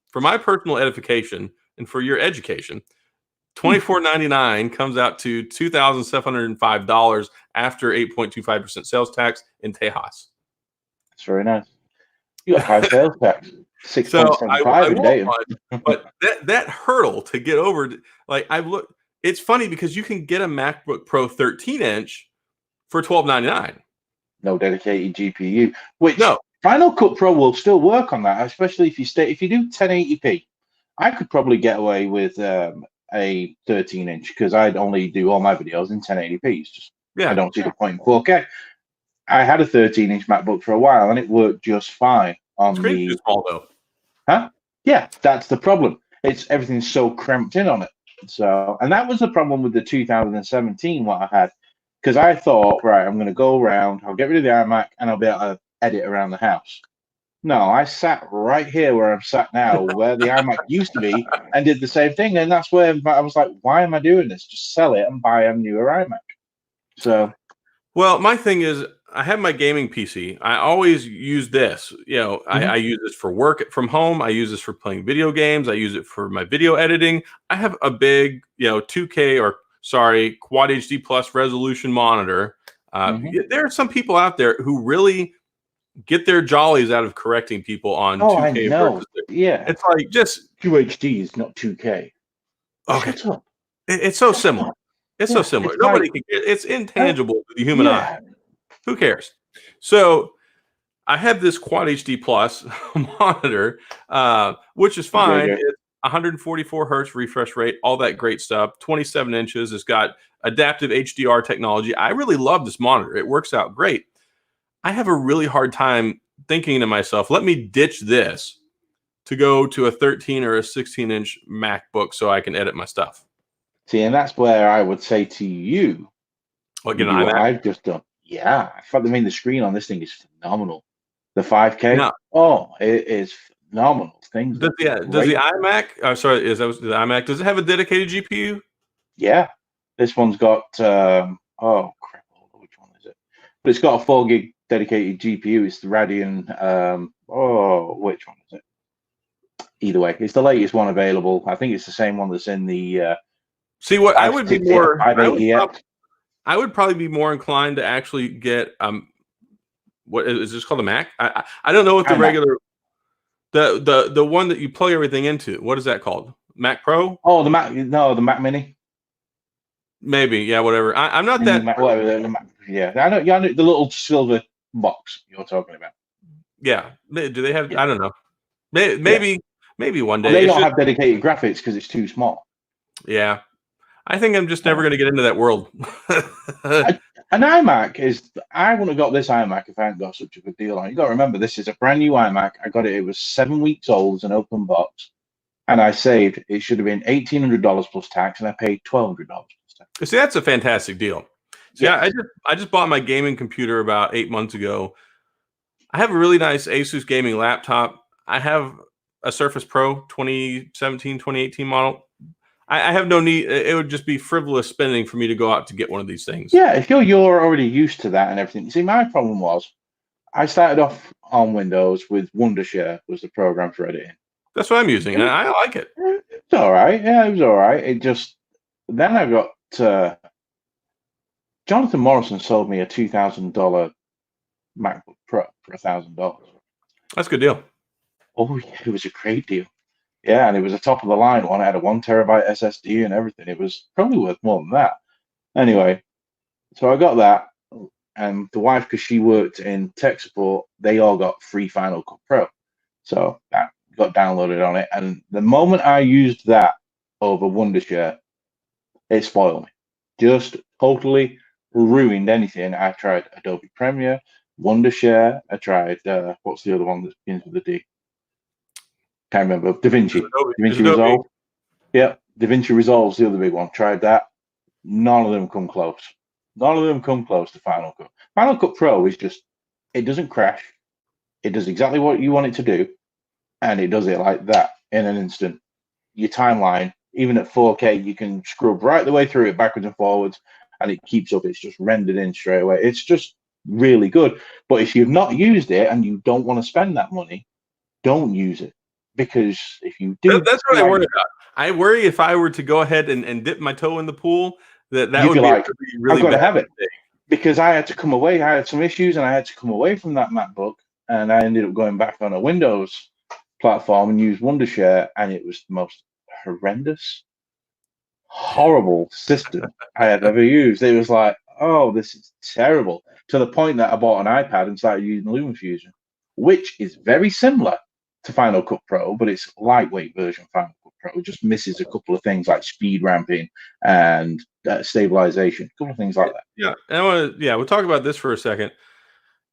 Speaker 2: For my personal edification and for your education, $24.99 comes out to $2,705 after 8.25% sales tax in Tejas.
Speaker 1: That's very nice. You got high sales tax,
Speaker 2: So I
Speaker 1: 6.75 in
Speaker 2: want
Speaker 1: Dayton.
Speaker 2: one, but that hurdle to get over, like I've looked, it's funny because you can get a MacBook Pro 13-inch for $12.99.
Speaker 1: No dedicated GPU, which
Speaker 2: No,
Speaker 1: Final Cut Pro will still work on that, especially if you do 1080p. I could probably get away with a 13-inch because I'd only do all my videos in 1080p. It's just I
Speaker 2: yeah,
Speaker 1: don't see the point in 4K. I had a 13-inch MacBook for a while and it worked just fine on
Speaker 2: screen's too
Speaker 1: the.
Speaker 2: small though.
Speaker 1: Huh? Yeah, that's the problem. It's everything's so cramped in on it. So, and that was the problem with the 2017 what I had, because I thought, right, I'm going to go around, I'll get rid of the iMac, and I'll be able to edit around the house. No, I sat right here where I'm sat now, where the iMac used to be, and did the same thing. And that's where I was like, why am I doing this? Just sell it and buy a newer iMac. So,
Speaker 2: Well, my thing is, I have my gaming PC. I always use this. I use this for work from home. I use this for playing video games. I use it for my video editing. I have a big, 2K or Quad HD Plus resolution monitor. There are some people out there who really get their jollies out of correcting people on
Speaker 1: oh,
Speaker 2: 2K
Speaker 1: I know.
Speaker 2: versus.
Speaker 1: Yeah.
Speaker 2: It's like just
Speaker 1: QHD is not 2K.
Speaker 2: okay.
Speaker 1: Shut up.
Speaker 2: It's so similar. It's so similar.
Speaker 1: It's
Speaker 2: Nobody
Speaker 1: like,
Speaker 2: can get it's intangible to the human eye.
Speaker 1: yeah.
Speaker 2: Who cares? So I have this Quad HD Plus monitor, which is fine. It's 144 hertz refresh rate, all that great stuff. 27 inches. It's got adaptive HDR technology. I really love this monitor. It works out great. I have a really hard time thinking to myself, let me ditch this to go to a 13 or a 16-inch MacBook so I can edit my stuff.
Speaker 1: See, and that's where I would say to you,
Speaker 2: What
Speaker 1: I've just done. Yeah, I mean, the screen on this thing is phenomenal. The 5K,
Speaker 2: Now,
Speaker 1: it is phenomenal. Things
Speaker 2: does the iMac? Sorry, the iMac? Does it have a dedicated GPU?
Speaker 1: Yeah, this one's got. Oh crap! Which one is it? But it's got a 4 gig dedicated GPU. It's the Radeon. Which one is it? Either way, it's the latest one available. I think it's the same one that's in the.
Speaker 2: See, what I would be more.
Speaker 1: 580X.
Speaker 2: I would probably be more inclined to actually get what is this called, a Mac? I don't know what the regular the one that you plug everything into. What is that called? Mac Pro?
Speaker 1: Oh, the Mac. No, the Mac Mini.
Speaker 2: Maybe, yeah, whatever. I'm not that.
Speaker 1: Whatever, yeah, I know. Yeah, the little silver box you're talking about.
Speaker 2: Yeah, do they have? Yeah. I don't know. Maybe one day.
Speaker 1: Well, they don't have dedicated graphics because it's too small.
Speaker 2: Yeah, I think I'm just never going to get into that world.
Speaker 1: An iMac is. I wouldn't have got this iMac if I hadn't got such a good deal on it. You got to remember, this is a brand new iMac. I got it. It was 7 weeks old as an open box, and I saved. It should have been $1,800 plus tax, and I paid $1,200 plus tax.
Speaker 2: See, that's a fantastic deal. See, yes. I just bought my gaming computer about 8 months ago. I have a really nice Asus gaming laptop. I have a Surface Pro 2017, 2018 model. I have no need. It would just be frivolous spending for me to go out to get one of these things.
Speaker 1: Yeah, if you're already used to that and everything. See, my problem was I started off on Windows with Wondershare was the program for editing.
Speaker 2: That's what I'm using, and I like it.
Speaker 1: It's all right. Yeah, it was all right. It just then I got Jonathan Morrison sold me a $2,000 MacBook Pro for $1,000.
Speaker 2: That's a good deal.
Speaker 1: Oh yeah, it was a great deal. Yeah, and it was a top of the line one. It had a 1 terabyte SSD and everything. It was probably worth more than that. Anyway, so I got that, and the wife, because she worked in tech support, they all got free Final Cut Pro. So that got downloaded on it. And the moment I used that over Wondershare, it spoiled me. Just totally ruined anything. I tried Adobe Premiere, Wondershare. I tried, what's the other one that begins with a D? Can't remember. DaVinci. DaVinci Resolve. Yeah, DaVinci Resolve's the other big one. Tried that. None of them come close. None of them come close to Final Cut. Final Cut Pro is just, it doesn't crash. It does exactly what you want it to do. And it does it like that in an instant. Your timeline, even at 4K, you can scrub right the way through it backwards and forwards, and it keeps up. It's just rendered in straight away. It's just really good. But if you've not used it and you don't want to spend that money, don't use it. because if you do,
Speaker 2: That's what I worry about. I worry if I were to go ahead and dip my toe in the pool, that
Speaker 1: you'd
Speaker 2: would
Speaker 1: be
Speaker 2: be
Speaker 1: like,
Speaker 2: a
Speaker 1: I've
Speaker 2: really
Speaker 1: got to
Speaker 2: bad
Speaker 1: have it.
Speaker 2: mistake.
Speaker 1: Because I had to come away. I had some issues, and I had to come away from that MacBook, and I ended up going back on a Windows platform and used Wondershare, and it was the most horrendous, horrible system I have ever used. It was like, oh, this is terrible. To the point that I bought an iPad and started using LumaFusion, which is very similar to Final Cut Pro, but it's a lightweight version of Final Cut Pro. It just misses a couple of things like speed ramping and stabilization, a couple of things like that.
Speaker 2: Yeah, we'll talk about this for a second.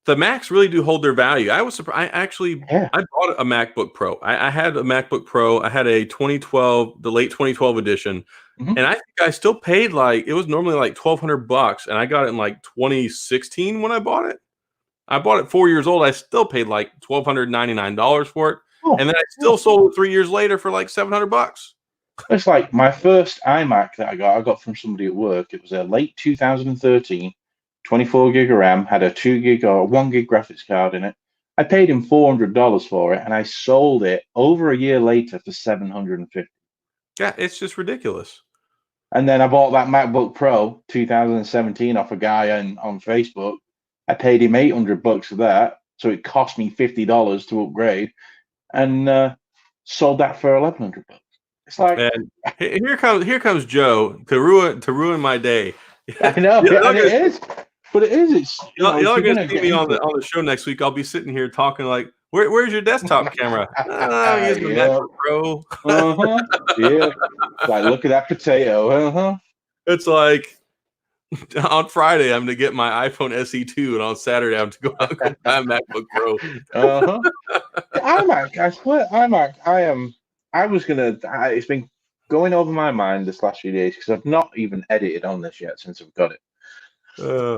Speaker 2: The Macs really do hold their value. I was surprised. I bought a MacBook Pro. I had a MacBook Pro. I had a 2012, the late 2012 edition, and I think I still paid it was normally like $1,200, and I got it in like 2016 when I bought it. I bought it 4 years old. I still paid like $1,299 for it, and then I still sold it 3 years later for like $700.
Speaker 1: It's like my first iMac that I got from somebody at work. It was a late 2013, 24 gig of RAM, had a 2 gig or 1 gig graphics card in it. I paid him $400 for it, and I sold it over a year later for $750.
Speaker 2: Yeah, it's just ridiculous.
Speaker 1: And then I bought that MacBook Pro 2017 off a guy on Facebook. I paid him $800 for that, so it cost me $50 to upgrade, and sold that for $1,100. It's like,
Speaker 2: and here comes Joe to ruin my day.
Speaker 1: I know, and it is, but it is. It's
Speaker 2: y'all are gonna see me on the show next week. I'll be sitting here talking like, where's your desktop camera? I'm using the MacBook Pro.
Speaker 1: Yeah, like look at that potato.
Speaker 2: It's like on Friday I'm gonna get my iPhone SE2, and on Saturday I'm to go out and buy a MacBook Pro.
Speaker 1: iMac, I swear, iMac. It's been going over my mind this last few days because I've not even edited on this yet since I've got it.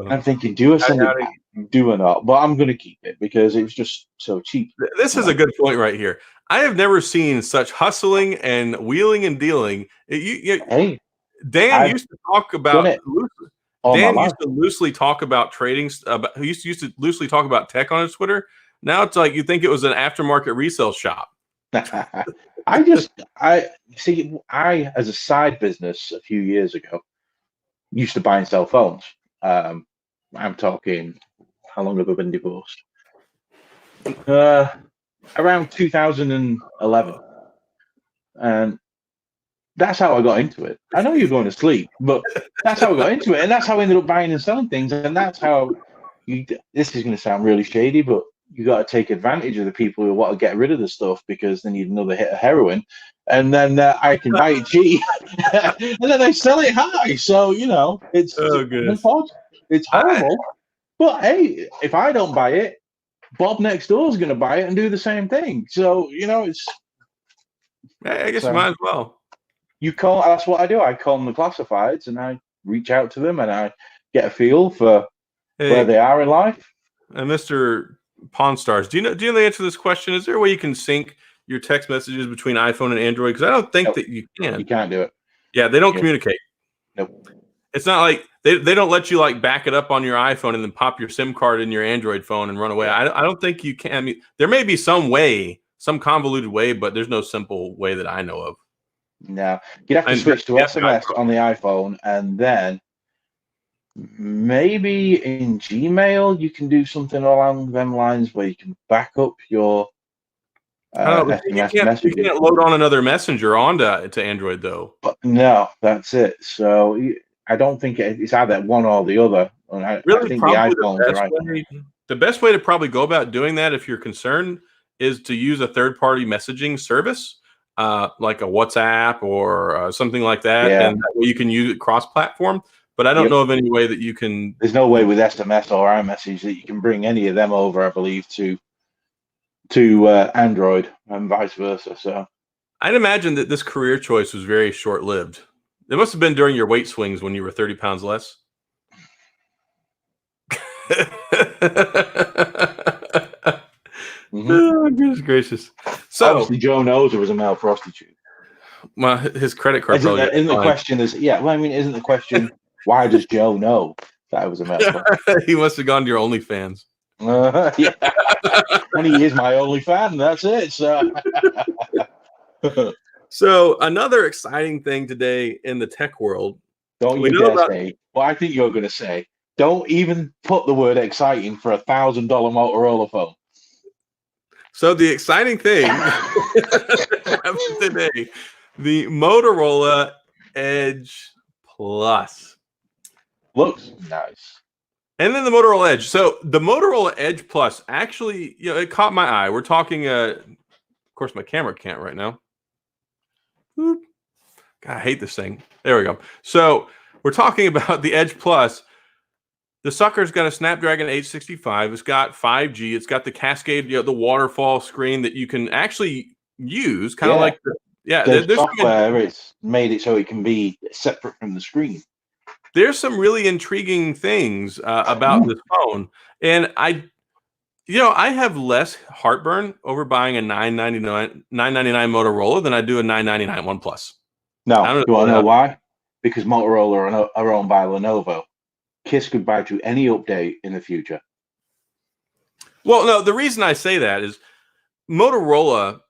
Speaker 1: I'm thinking, do I send it back? Do I not? But I'm going to keep it because it was just so cheap.
Speaker 2: This is a good point right here. I have never seen such hustling and wheeling and dealing. Dan used to talk about loosely talk about trading. He used to loosely talk about tech on his Twitter. Now it's like you think it was an aftermarket resale shop.
Speaker 1: I as a side business a few years ago used to buy and sell phones. I'm talking, how long have I been divorced? Around 2011, and that's how I got into it. I know you're going to sleep, but that's how I got into it, and that's how I ended up buying and selling things, and that's how this is going to sound really shady, but you got to take advantage of the people who want to get rid of the stuff because they need another hit of heroin, and then I can buy it cheap, and then they sell it high. So it's it's horrible. But hey, if I don't buy it, Bob next door is going to buy it and do the same thing. So it's.
Speaker 2: I guess you might as well.
Speaker 1: You call. That's what I do. I call them the classifieds, and I reach out to them, and I get a feel for where they are in life.
Speaker 2: And Mr. Pawn Stars, do you know the answer to this question? Is there a way you can sync your text messages between iPhone and Android? Because I don't think that you can.
Speaker 1: You can't do it.
Speaker 2: Yeah, they don't communicate.
Speaker 1: Nope.
Speaker 2: It's not like they don't let you back it up on your iPhone and then pop your SIM card in your Android phone and run away. I don't think you can. I mean, there may be some way, some convoluted way, but there's no simple way that I know of.
Speaker 1: No, you'd have to switch to SMS on the iPhone, and then maybe in Gmail you can do something along them lines where you can back up your SMS messages.
Speaker 2: You can't load on another messenger onto Android though.
Speaker 1: But no, that's it. So I don't think it's either one or the other. I think
Speaker 2: the best way to probably go about doing that, if you're concerned, is to use a third-party messaging service, like a WhatsApp or something like that, and that way you can use it cross-platform. But I don't know of any way that you can.
Speaker 1: There's no way with SMS or iMessage that you can bring any of them over, I believe, to Android and vice versa. So
Speaker 2: I'd imagine that this career choice was very short-lived. It must have been during your weight swings when you were 30 pounds less. Oh, goodness gracious. So
Speaker 1: obviously Joe knows there was a male prostitute.
Speaker 2: Well, his credit card
Speaker 1: isn't the question isn't the question why does Joe know that I was a male prostitute?
Speaker 2: He must have gone to your OnlyFans.
Speaker 1: Yeah. And he is my only fan. That's it. So.
Speaker 2: So another exciting thing today in the tech world,
Speaker 1: Don't
Speaker 2: we
Speaker 1: you
Speaker 2: know
Speaker 1: dare
Speaker 2: about.
Speaker 1: say what I think you're going to say. Don't even put the word exciting for $1,000 Motorola phone.
Speaker 2: So the exciting thing today, the Motorola Edge Plus.
Speaker 1: Looks nice.
Speaker 2: And then the Motorola Edge. So the Motorola Edge Plus actually, it caught my eye. We're talking, of course, my camera can't right now. Boop. God, I hate this thing. There we go. So we're talking about the Edge Plus. The sucker's got a Snapdragon 865. It's got 5G. It's got the Cascade, the waterfall screen that you can actually use, kind of like
Speaker 1: the
Speaker 2: there's
Speaker 1: software. It's made it so it can be separate from the screen.
Speaker 2: There's some really intriguing things about this phone, and I have less heartburn over buying a $999 Motorola than I do a $999 OnePlus.
Speaker 1: No, you want to know why? Because Motorola are owned by Lenovo. Kiss goodbye to any update in the future.
Speaker 2: Well, no, the reason I say that is Motorola,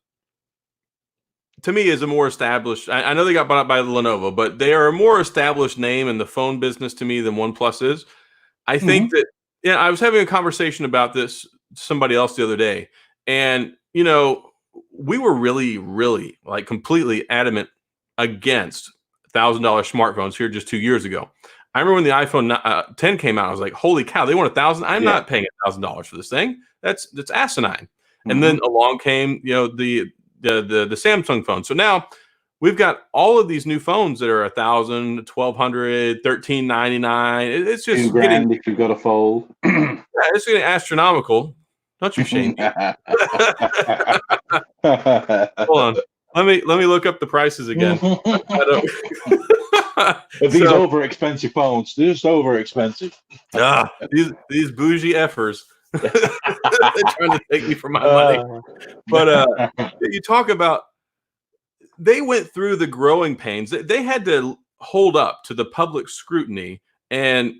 Speaker 2: to me, is a more established. I know they got bought out by Lenovo, but they are a more established name in the phone business to me than OnePlus is. I think that, I was having a conversation about this somebody else the other day, and we were really, really like completely adamant against $1,000 smartphones here just 2 years ago. I remember when the iPhone 10 came out, I was like, "Holy cow! They want $1,000. I'm not paying $1,000 for this thing. That's asinine." And then along came, the Samsung phone. So now we've got all of these new phones that are $1,000, $1,200, $1,399. It's just
Speaker 1: $2,000 if you've got a fold.
Speaker 2: It's getting astronomical. Don't you shame me. Hold on. Let me look up the prices again.
Speaker 1: These over expensive phones, they're just over expensive.
Speaker 2: These bougie effers. They're trying to take me for my money. But you talk about, they went through the growing pains. They had to hold up to the public scrutiny. And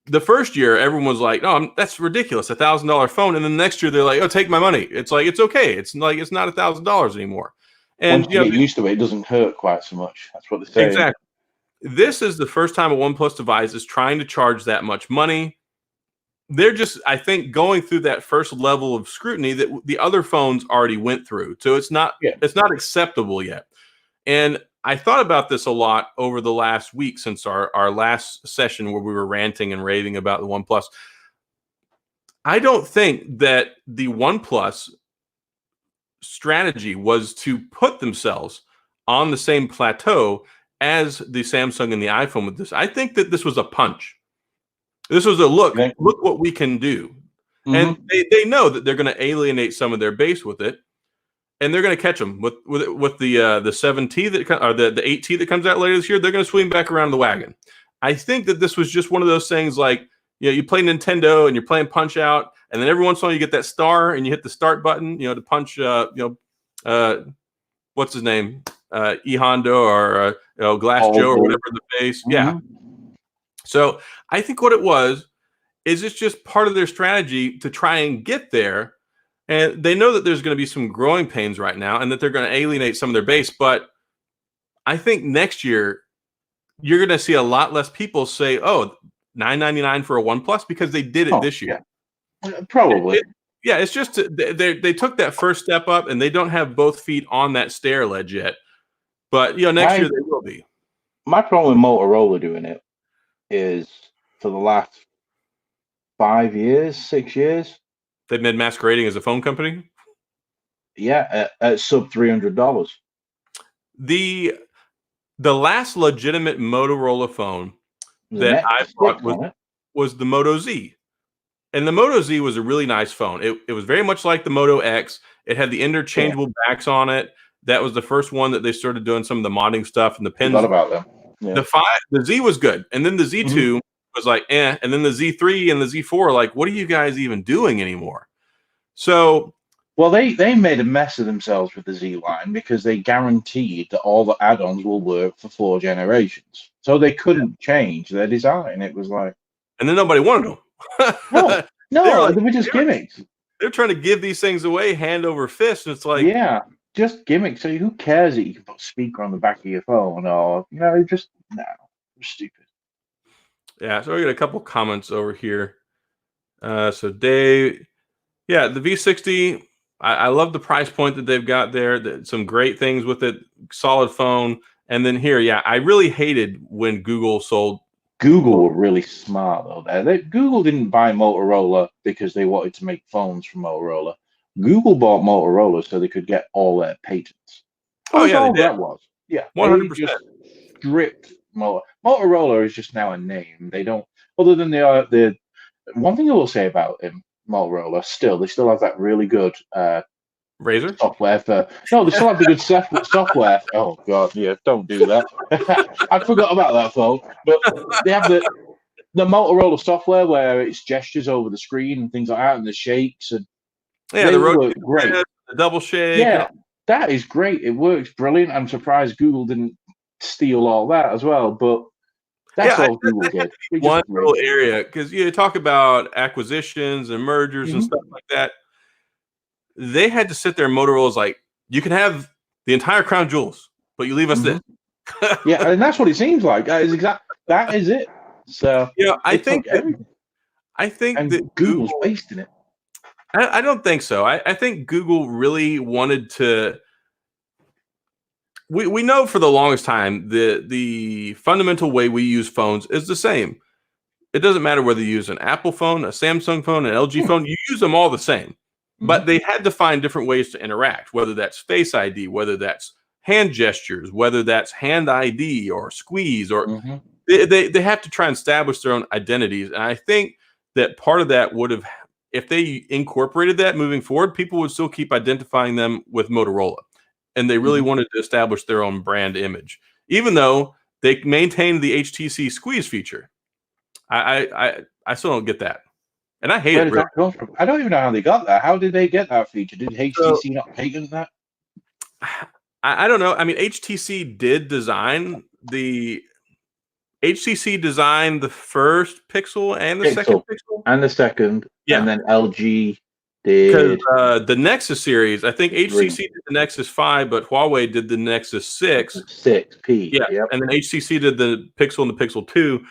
Speaker 2: the first year, everyone was like, "No, that's ridiculous, $1,000 phone." And then the next year, they're like, "Oh, take my money." It's like, it's okay. It's like, it's not $1,000 anymore. And
Speaker 1: once you get used to it, it doesn't hurt quite so much. That's what they're saying.
Speaker 2: Exactly. This is the first time a OnePlus device is trying to charge that much money. They're just, I think, going through that first level of scrutiny that the other phones already went through. So it's not acceptable yet. And I thought about this a lot over the last week since our last session where we were ranting and raving about the OnePlus. I don't think that the OnePlus strategy was to put themselves on the same plateau as the Samsung and the iPhone with this. I think that this was a punch. This was a look what we can do. And they know that they're going to alienate some of their base with it. And they're going to catch them with the 7T or the 8T that comes out later this year. They're going to swing back around the wagon. I think that this was just one of those things like, you play Nintendo and you're playing Punch Out, and then every once in a while you get that star and you hit the start button, to punch, what's his name, E Honda or Glass Joe or whatever in the face. Yeah. So I think what it was is it's just part of their strategy to try and get there. And they know that there's going to be some growing pains right now and that they're going to alienate some of their base. But I think next year, you're going to see a lot less people say, "Oh, $999 for a OnePlus," because they did it this year.
Speaker 1: Yeah. Probably.
Speaker 2: It's just they took that first step up and they don't have both feet on that stair ledge yet. But, next year they will be.
Speaker 1: My problem with Motorola doing it is for the last 5 years, 6 years,
Speaker 2: they've been masquerading as a phone company.
Speaker 1: Yeah, at sub $300.
Speaker 2: The last legitimate Motorola phone that I bought was the Moto Z. And the Moto Z was a really nice phone. It was very much like the Moto X. It had the interchangeable backs on it. That was the first one that they started doing some of the modding stuff and the pins.
Speaker 1: Forgot about them. Yeah.
Speaker 2: The Z was good. And then the Z2 was like, eh. And then the Z3 and the Z4 are like, what are you guys even doing anymore? So,
Speaker 1: well, they made a mess of themselves with the Z line because they guaranteed that all the add-ons will work for 4 generations. So they couldn't change their design. It was like,
Speaker 2: and then nobody wanted them.
Speaker 1: No, No, they were just gimmicks.
Speaker 2: They're trying to give these things away hand over fist, and it's like,
Speaker 1: Yeah, just gimmicks. So who cares that you can put a speaker on the back of your phone or just no, stupid.
Speaker 2: yeah. So we got a couple comments over here. So Dave, yeah, the V60. I love the price point that they've got there. Some great things with it. Solid phone. And then here, yeah, I really hated when Google sold.
Speaker 1: Google were really smart though. Google didn't buy Motorola because they wanted to make phones from Motorola. Google bought Motorola so they could get all their patents.
Speaker 2: Oh yeah,
Speaker 1: all
Speaker 2: they did.
Speaker 1: that was. Yeah,
Speaker 2: 100%.
Speaker 1: they just stripped Motorola is just now a name. They don't, other than the one thing I will say about Motorola, they still have that really good
Speaker 2: Razor
Speaker 1: software for. No, they still have the good software. Oh God, yeah, don't do that. I forgot about that phone, but they have the Motorola software where it's gestures over the screen and things like that, and the shakes, and
Speaker 2: yeah,
Speaker 1: they
Speaker 2: the
Speaker 1: work great.
Speaker 2: the double shake.
Speaker 1: Yeah, that is great. It works brilliant. I'm surprised Google didn't steal all that as well, but that's all Google did.
Speaker 2: One little area, because you talk about acquisitions and mergers and stuff like that. They had to sit there. Motorola's like, you can have the entire crown jewels, but you leave us this.
Speaker 1: Yeah, and that's what it seems like. That is it. So
Speaker 2: I think that
Speaker 1: Google's wasting it.
Speaker 2: I don't think so. I think Google really wanted to. We know for the longest time the fundamental way we use phones is the same. It doesn't matter whether you use an Apple phone, a Samsung phone, an LG phone. You use them all the same. But they had to find different ways to interact, whether that's Face ID, whether that's hand gestures, whether that's hand ID or squeeze, or they have to try and establish their own identities. And I think that part of that would have, if they incorporated that moving forward, people would still keep identifying them with Motorola. And they really wanted to establish their own brand image, even though they maintained the HTC squeeze feature. I still don't get that. And I hate it. Really.
Speaker 1: I don't even know how they got that. How did they get that feature? Did HTC not patent that?
Speaker 2: I don't know. I mean, HTC did design the first Pixel and the second Pixel.
Speaker 1: And the second.
Speaker 2: Yeah.
Speaker 1: And then LG did.
Speaker 2: Because the Nexus series, I think HTC did the Nexus 5, but Huawei did the Nexus 6.
Speaker 1: 6P.
Speaker 2: Yeah. Yep. And then HTC did the Pixel and the Pixel 2.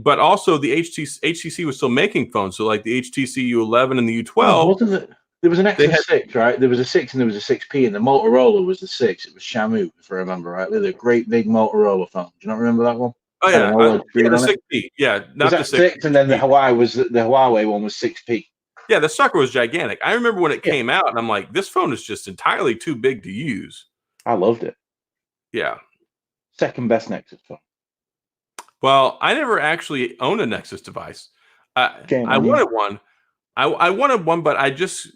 Speaker 2: But also the HTC was still making phones. So like the HTC U11 and the U12.
Speaker 1: Wasn't it? There was an Nexus 6, right? There was a 6 and there was a 6P, and the Motorola was the 6. It was Shamu, if I remember right. They're a great big Motorola phone. Do you not remember that one?
Speaker 2: Oh yeah, the 6P. Yeah, not the
Speaker 1: 6, and then the Huawei one was 6P.
Speaker 2: Yeah, the sucker was gigantic. I remember when it came out, and I'm like, this phone is just entirely too big to use.
Speaker 1: I loved it.
Speaker 2: Yeah.
Speaker 1: Second best Nexus phone.
Speaker 2: Well, I never actually owned a Nexus device. I wanted one. I wanted one, but I just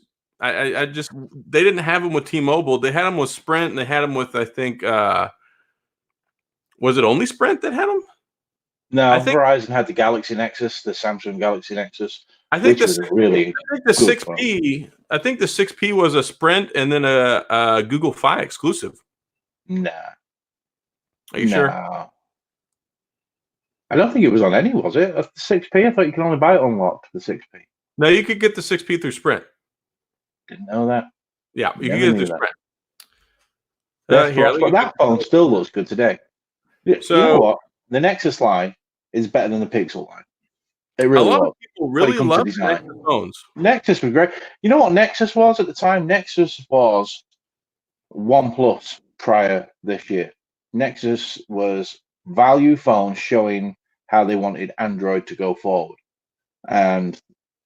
Speaker 2: they didn't have them with T-Mobile. They had them with Sprint, and they had them with, I think, was it only Sprint that had them?
Speaker 1: No, Verizon had the Galaxy Nexus, the Samsung Galaxy Nexus.
Speaker 2: I think the 6P. I think the 6P was a Sprint and then a Google Fi exclusive.
Speaker 1: Nah.
Speaker 2: Are you sure?
Speaker 1: I don't think it was on any, was it? The 6P? I thought you could only buy it unlocked, the 6P.
Speaker 2: No, you could get the 6P through Sprint.
Speaker 1: Didn't know that.
Speaker 2: Yeah, you can get it through Sprint.
Speaker 1: That phone still looks good today. So, you know what? The Nexus line is better than the Pixel line. It really
Speaker 2: a lot of people really love Nexus phones.
Speaker 1: Nexus was great. You know what Nexus was at the time? Nexus was OnePlus prior this year. Nexus was value phones showing how they wanted Android to go forward. And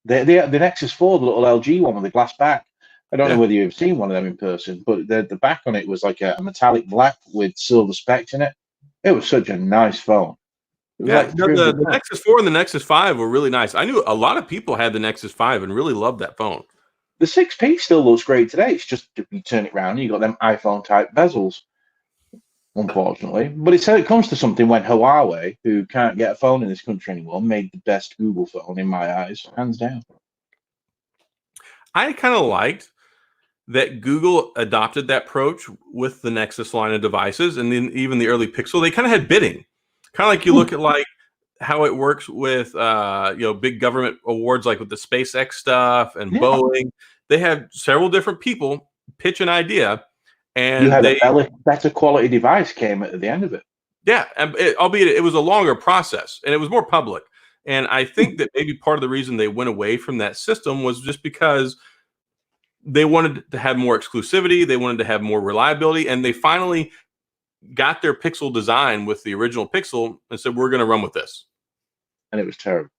Speaker 1: the Nexus 4, the little LG one with the glass back, I don't know whether you've seen one of them in person, but the back on it was like a metallic black with silver specks in it. It was such a nice phone.
Speaker 2: Yeah, the Nexus 4 and the Nexus 5 were really nice. I knew a lot of people had the Nexus 5 and really loved that phone.
Speaker 1: The 6P still looks great today. It's just if you turn it around, you got them iPhone type bezels, unfortunately. But it comes to something when Huawei, who can't get a phone in this country anymore, made the best Google phone in my eyes, hands down.
Speaker 2: I kind of liked that Google adopted that approach with the Nexus line of devices, and then even the early Pixel. They kind of had bidding. Kind of like you look at like how it works with big government awards like with the SpaceX stuff and
Speaker 1: Yeah.
Speaker 2: Boeing. They have several different people pitch an idea,
Speaker 1: You
Speaker 2: and
Speaker 1: had
Speaker 2: they
Speaker 1: a better quality device came at the end of it.
Speaker 2: yeah, albeit it was a longer process and it was more public. And I think that maybe part of the reason they went away from that system was just because they wanted to have more exclusivity, they wanted to have more reliability, and they finally got their Pixel design with the original Pixel and said, "We're going to run with this."
Speaker 1: And it was terrible.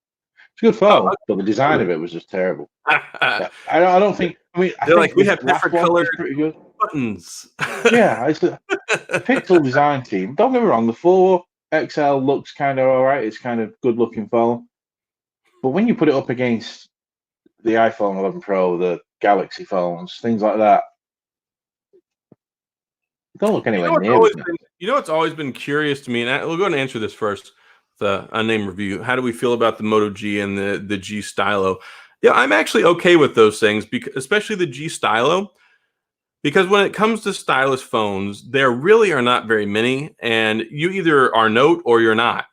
Speaker 1: It's a good phone, but the design of it was just terrible. Yeah, I don't think. I mean, I
Speaker 2: They're
Speaker 1: think
Speaker 2: like, "We
Speaker 1: the
Speaker 2: have
Speaker 1: last
Speaker 2: different
Speaker 1: one was
Speaker 2: colored
Speaker 1: pretty good.
Speaker 2: buttons."
Speaker 1: Yeah, the Pixel design team. Don't get me wrong, the 4 XL looks kind of all right. It's kind of good looking phone, but when you put it up against the iPhone 11 Pro, the Galaxy phones, things like that, don't look anywhere near as nice.
Speaker 2: What's always been curious to me, and we'll go and answer this first. The unnamed review. How do we feel about the Moto G and the G Stylo? Yeah, I'm actually okay with those things, because especially the G Stylo, because when it comes to stylus phones, there really are not very many, and you either are Note or you're not.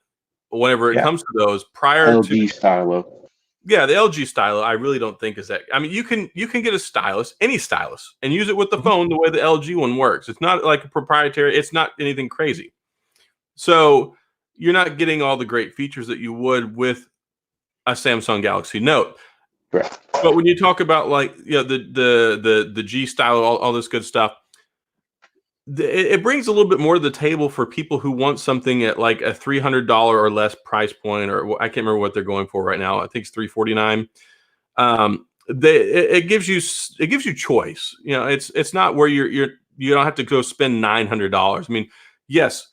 Speaker 2: Whenever it
Speaker 1: Yeah,
Speaker 2: comes to those, prior to
Speaker 1: LG stylo.
Speaker 2: yeah, the LG Stylo, I really don't think is that. I mean, you can get a stylus, any stylus, and use it with the phone the way the LG one works. It's not like a proprietary. It's not anything crazy. So you're not getting all the great features that you would with a Samsung Galaxy Note.
Speaker 1: Correct.
Speaker 2: But when you talk about like the G style, all this good stuff, it brings a little bit more to the table for people who want something at like a $300 or less price point, or I can't remember what they're going for right now. I think it's $349. It gives you choice. You know, it's not where you don't have to go spend $900. I mean, yes,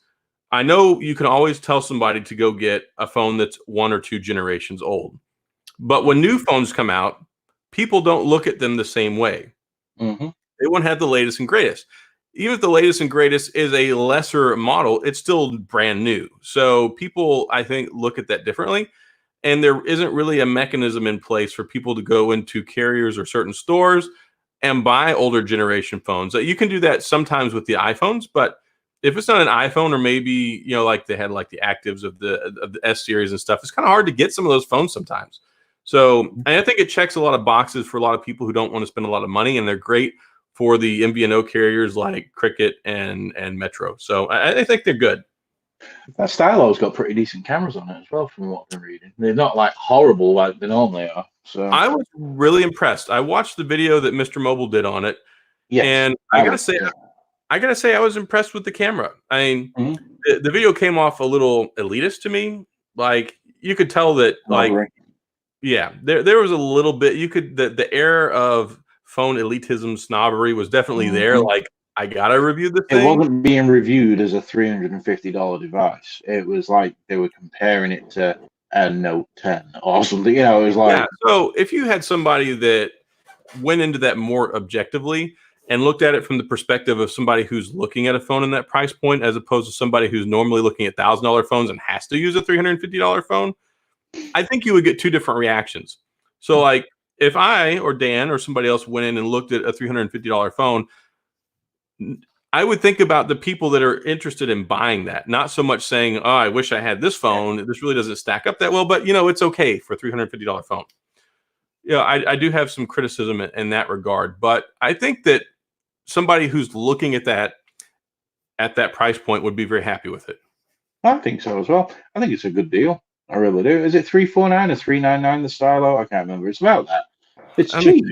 Speaker 2: I know you can always tell somebody to go get a phone that's 1 or 2 generations old. But when new phones come out, people don't look at them the same way.
Speaker 1: Mm-hmm.
Speaker 2: They want to have the latest and greatest. Even if the latest and greatest is a lesser model, it's still brand new. So people, I think, look at that differently. And there isn't really a mechanism in place for people to go into carriers or certain stores and buy older generation phones. You can do that sometimes with the iPhones, but if it's not an iPhone, or maybe like they had like the actives of the S series and stuff, it's kind of hard to get some of those phones sometimes. So, and I think it checks a lot of boxes for a lot of people who don't want to spend a lot of money, and they're great for the MVNO carriers like Cricket and Metro. So I think they're good.
Speaker 1: That stylo's got pretty decent cameras on it as well, from what I've been reading. They're not like horrible like they normally are. So
Speaker 2: I was really impressed. I watched the video that Mr. Mobile did on it,
Speaker 1: yes,
Speaker 2: and I gotta say, I was impressed with the camera. I mean, the video came off a little elitist to me. Like you could tell that, there was a little bit. You could the air of phone elitism, snobbery was definitely there. Like, I gotta review the thing.
Speaker 1: It wasn't being reviewed as a $350 device. It was like they were comparing it to a Note 10 or something. It was like,
Speaker 2: yeah. So if you had somebody that went into that more objectively and looked at it from the perspective of somebody who's looking at a phone in that price point, as opposed to somebody who's normally looking at $1,000 phones and has to use a $350 phone, I think you would get 2 different reactions. So, like, if I or Dan or somebody else went in and looked at a $350 phone, I would think about the people that are interested in buying that, not so much saying, "Oh, I wish I had this phone. This really doesn't stack up that well," but it's okay for a $350 phone. Yeah, I do have some criticism in that regard, but I think that somebody who's looking at that price point would be very happy with it.
Speaker 1: I think so as well. I think it's a good deal. I really do. Is it 349 or 399 the stylo? I can't remember. It's about that. It's cheap.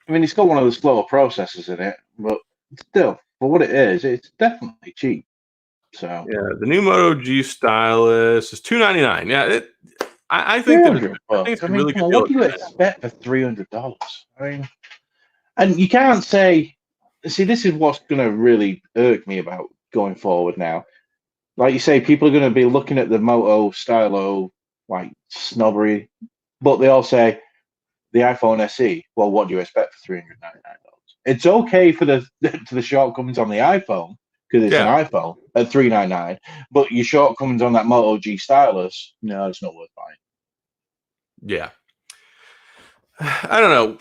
Speaker 1: I mean, it's got one of the slower processors in it, but still, for what it is, it's definitely cheap. So
Speaker 2: yeah, the new Moto G stylus is $299. Yeah, I think it's a really good deal.
Speaker 1: What do you expect for $300? I mean, and you can't say. See, this is what's going to really irk me about going forward now. Like you say, people are going to be looking at the Moto Stylo like snobbery, but they all say the iPhone SE. Well, what do you expect for $399? It's okay for the shortcomings on the iPhone, because it's an iPhone at $399, but your shortcomings on that Moto G stylus, no, it's not worth buying.
Speaker 2: Yeah, I don't know.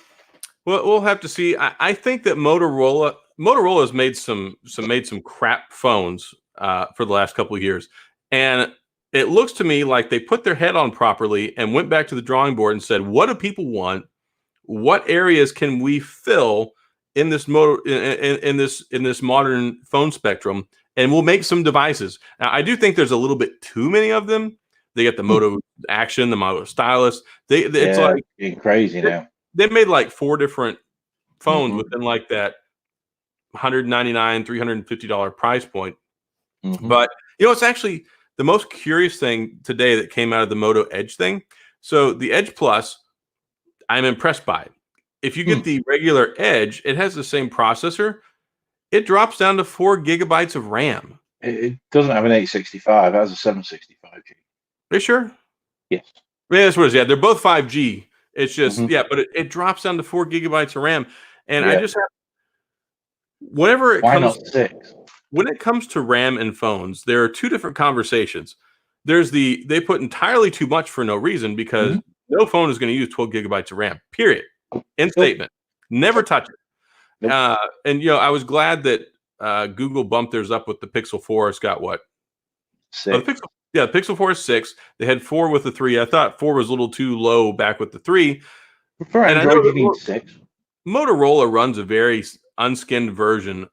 Speaker 2: We'll have to see. I think that Motorola has made some crap phones for the last couple of years, and it looks to me like they put their head on properly and went back to the drawing board and said, what do people want? What areas can we fill in this in this modern phone spectrum? And we'll make some devices. Now, I do think there's a little bit too many of them. They got the Moto Action, the Moto Stylus. It's like
Speaker 1: getting crazy now.
Speaker 2: They made like 4 different phones within like that $199, $350 price point. But it's actually the most curious thing today that came out of the Moto Edge thing. So the Edge Plus, I'm impressed by it. If you get the regular Edge, it has the same processor. It drops down to 4 gigabytes of RAM.
Speaker 1: It doesn't have an 865. It has a 765G.
Speaker 2: Are you sure?
Speaker 1: Yes.
Speaker 2: Yeah, that's what it is. Yeah, they're both 5G. It's just, but it drops down to 4 gigabytes of RAM. And I just have, whenever it
Speaker 1: Why
Speaker 2: comes
Speaker 1: not 6?
Speaker 2: When it comes to RAM and phones, there are 2 different conversations. There's they put entirely too much for no reason, because no phone is going to use 12 gigabytes of RAM, period. End statement. Never touch it. And I was glad that Google bumped theirs up with the Pixel 4. It's got what?
Speaker 1: 6.
Speaker 2: The Pixel 4 is 6. They had 4 with the 3. I thought 4 was a little too low back with the 3.
Speaker 1: For Android, you need 6.
Speaker 2: Motorola runs a very unskinned version.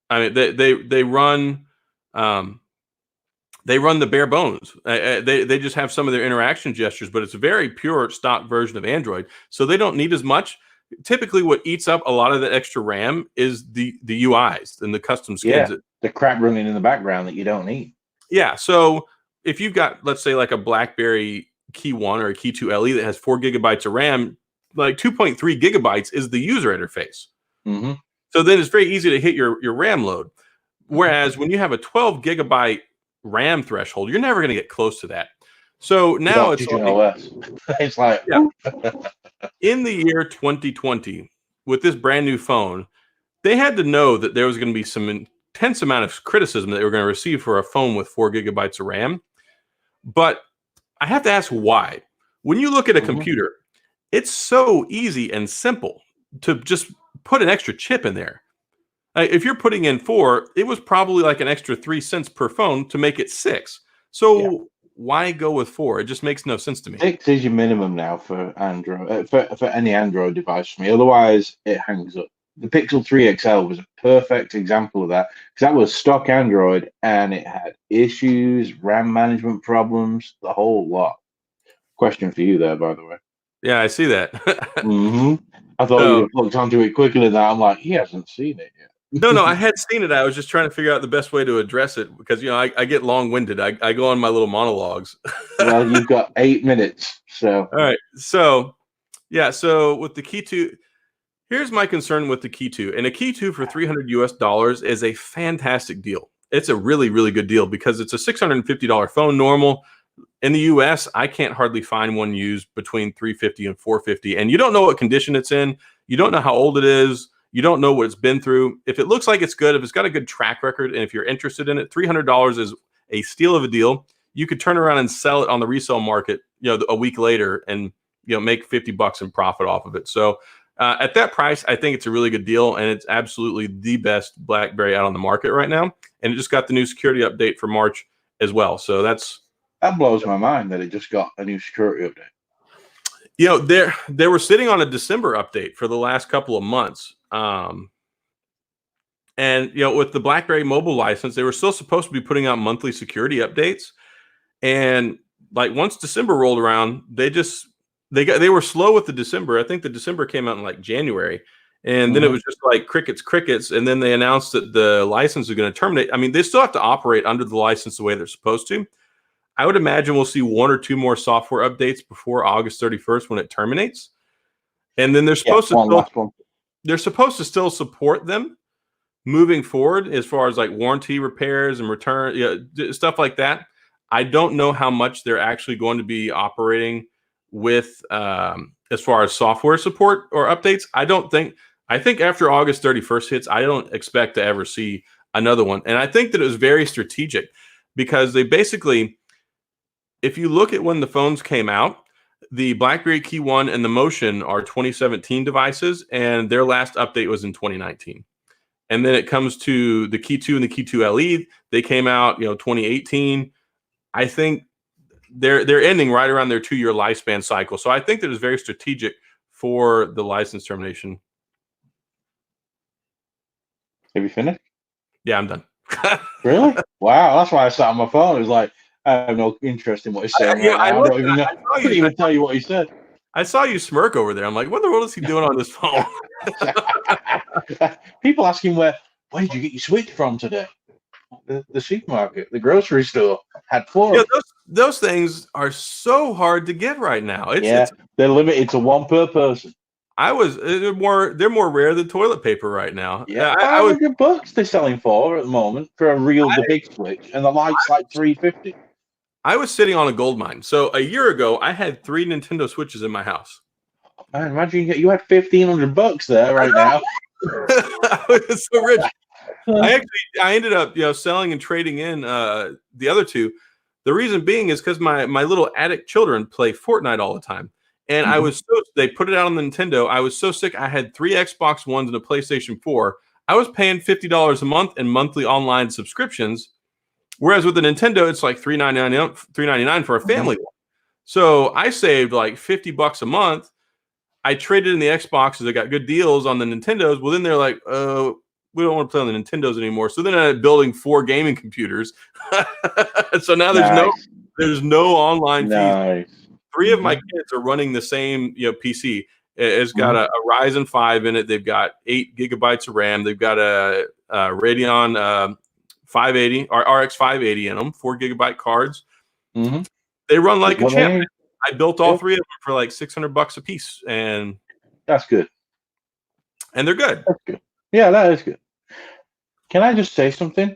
Speaker 2: I mean, they run the bare bones. They just have some of their interaction gestures, but it's a very pure stock version of Android. So they don't need as much. Typically, what eats up a lot of the extra RAM is the UIs and the custom skins.
Speaker 1: Yeah, the crap running in the background that you don't need.
Speaker 2: Yeah. So if you've got, let's say, like a BlackBerry Key 1 or a Key 2 LE that has 4 gigabytes of RAM, like 2.3 gigabytes is the user interface. So then it's very easy to hit your RAM load. Whereas when you have a 12 gigabyte RAM threshold, you're never going to get close to that. So now it's
Speaker 1: like
Speaker 2: in the year 2020, with this brand new phone, they had to know that there was going to be some intense amount of criticism that they were going to receive for a phone with 4 gigabytes of RAM. But I have to ask why. When you look at a computer, it's so easy and simple to just put an extra chip in there. If you're putting in 4, it was probably like an extra 3 cents per phone to make it 6. So why go with 4? It just makes no sense to me.
Speaker 1: 6 is your minimum now for Android, for any Android device for me. Otherwise, it hangs up. The Pixel 3 XL was a perfect example of that, because that was stock Android and it had issues, RAM management problems, the whole lot. Question for you there, by the way.
Speaker 2: Yeah, I see that.
Speaker 1: I thought you would looked onto it quicker than that. I'm like, he hasn't seen it yet.
Speaker 2: No, I had seen it. I was just trying to figure out the best way to address it, because I get long-winded. I go on my little monologues.
Speaker 1: Well, you've got 8 minutes, so
Speaker 2: all right. So so with the Key 2, here's my concern with the Key 2. And a Key 2 for $300 is a fantastic deal. It's a really, really good deal, because it's a $650 phone normal. In the US, I can't hardly find one used between $350 and $450. And you don't know what condition it's in. You don't know how old it is. You don't know what it's been through. If it looks like it's good, if it's got a good track record, and if you're interested in it, $300 is a steal of a deal. You could turn around and sell it on the resale market, a week later, and make $50 in profit off of it. So at that price, I think it's a really good deal, and it's absolutely the best BlackBerry out on the market right now. And it just got the new security update for March as well. So that
Speaker 1: blows my mind that it just got a new security update.
Speaker 2: They were sitting on a December update for the last couple of months. And with the BlackBerry mobile license, they were still supposed to be putting out monthly security updates. And like once December rolled around, they were slow with the December. I think the December came out in like January. And then it was just like crickets. And then they announced that the license is going to terminate. I mean, they still have to operate under the license the way they're supposed to. I would imagine we'll see 1 or 2 more software updates before August 31st when it terminates. And then they're supposed to still support them moving forward as far as like warranty repairs and return, stuff like that. I don't know how much they're actually going to be operating with as far as software support or updates. I think after August 31st hits, I don't expect to ever see another one. And I think that it was very strategic, because they basically, if you look at when the phones came out, the BlackBerry Key 1 and the Motion are 2017 devices, and their last update was in 2019. And then it comes to the Key 2 and the Key 2 LE. They came out, 2018. I think they're ending right around their 2-year lifespan cycle. So I think that is very strategic for the license termination.
Speaker 1: Have you finished?
Speaker 2: Yeah, I'm done.
Speaker 1: Really? Wow, that's why I sat on my phone. It was like, I have no interest in what he's saying right now. I don't even know. I couldn't even tell you what he said.
Speaker 2: I saw you smirk over there. I'm like, what in the world is he doing on this phone?
Speaker 1: People asking where did you get your Switch from today? The supermarket, the grocery store had 4.
Speaker 2: Yeah, those things are so hard to get right now.
Speaker 1: They're limited to 1 per person.
Speaker 2: They're more rare than toilet paper right now.
Speaker 1: Yeah, $500 they're selling for at the moment for the big Switch, and the Lite's like $350.
Speaker 2: I was sitting on a gold mine. So a year ago, I had 3 Nintendo Switches in my house.
Speaker 1: Man, imagine you had $1,500 there right now.
Speaker 2: I was so rich. I ended up selling and trading in the other 2. The reason being is because my little addict children play Fortnite all the time, and they put it out on the Nintendo. I was so sick. I had 3 Xbox Ones and a PlayStation 4. I was paying $50 a month in monthly online subscriptions, whereas with the Nintendo, it's like $3.99 for a family one. So I saved like $50 a month. I traded in the Xboxes. I got good deals on the Nintendos. Well, then they're like, we don't want to play on the Nintendos anymore. So then I ended up building 4 gaming computers. So now there's no online fees. 3 of my kids are running the same PC. It's got a Ryzen 5 in it. They've got 8 gigabytes of RAM. They've got a Radeon 580 or RX 580 in them, 4 gigabyte cards. They run like a champ. I built all 3 of them for like $600 a piece, and
Speaker 1: that's good.
Speaker 2: And they're good.
Speaker 1: That's good. Yeah, that is good. Can I just say something?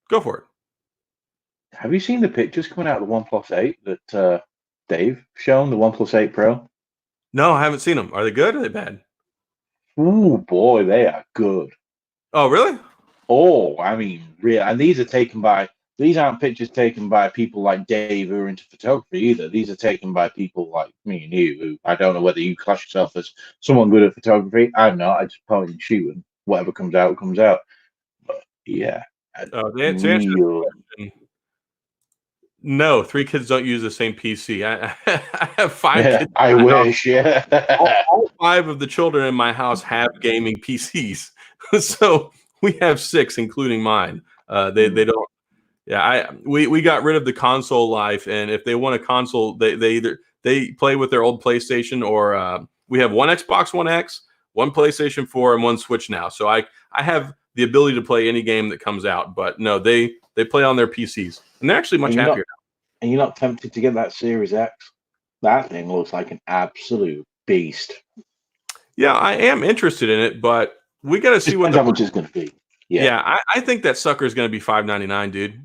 Speaker 2: Go for it.
Speaker 1: Have you seen the pictures coming out of the OnePlus 8 that Dave shown, the OnePlus 8 Pro?
Speaker 2: No, I haven't seen them. Are they good or are they bad?
Speaker 1: Ooh, boy, they are good.
Speaker 2: Oh, really?
Speaker 1: Oh, I mean, real. And these aren't pictures taken by people like Dave who are into photography either. These are taken by people like me and you, who I don't know whether you class yourself as someone good at photography. I'm not. I just point and shoot, and whatever comes out, comes out. But yeah.
Speaker 2: No, 3 kids don't use the same PC. I have 5 kids.
Speaker 1: I wish,
Speaker 2: all 5 of the children in my house have gaming PCs. So we have 6, including mine. They don't. Yeah, we got rid of the console life, and if they want a console, they play with their old PlayStation, or we have 1 Xbox One X, 1 PlayStation 4, and 1 Switch now. So I have the ability to play any game that comes out. But no, they play on their PCs, and they're actually much happier now.
Speaker 1: And you're not tempted to get that Series X? That thing looks like an absolute beast.
Speaker 2: Yeah, I am interested in it, but we got to see what
Speaker 1: how much it's going to be.
Speaker 2: Yeah, I think that sucker is going to be $599, dude.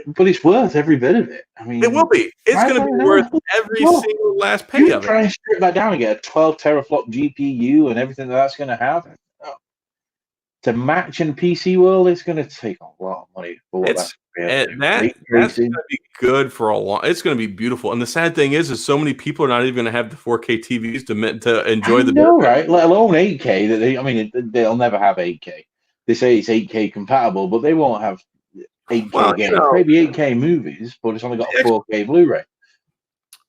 Speaker 1: But it's worth every bit of it. I mean,
Speaker 2: it will be. It's going to be worth every single last penny of it.
Speaker 1: Try and strip that down and get a 12 teraflop GPU and everything that's going to have. To match in PC world, it's going to take a lot of money for what that's
Speaker 2: going to be good for a long. It's going to be beautiful. And the sad thing is so many people are not even going to have the 4K TVs to enjoy the.
Speaker 1: No, right? Let alone 8K. They'll never have 8K. They say it's 8K compatible, but they won't have 8K games. Maybe 8K movies, but it's only got a 4K Blu-ray.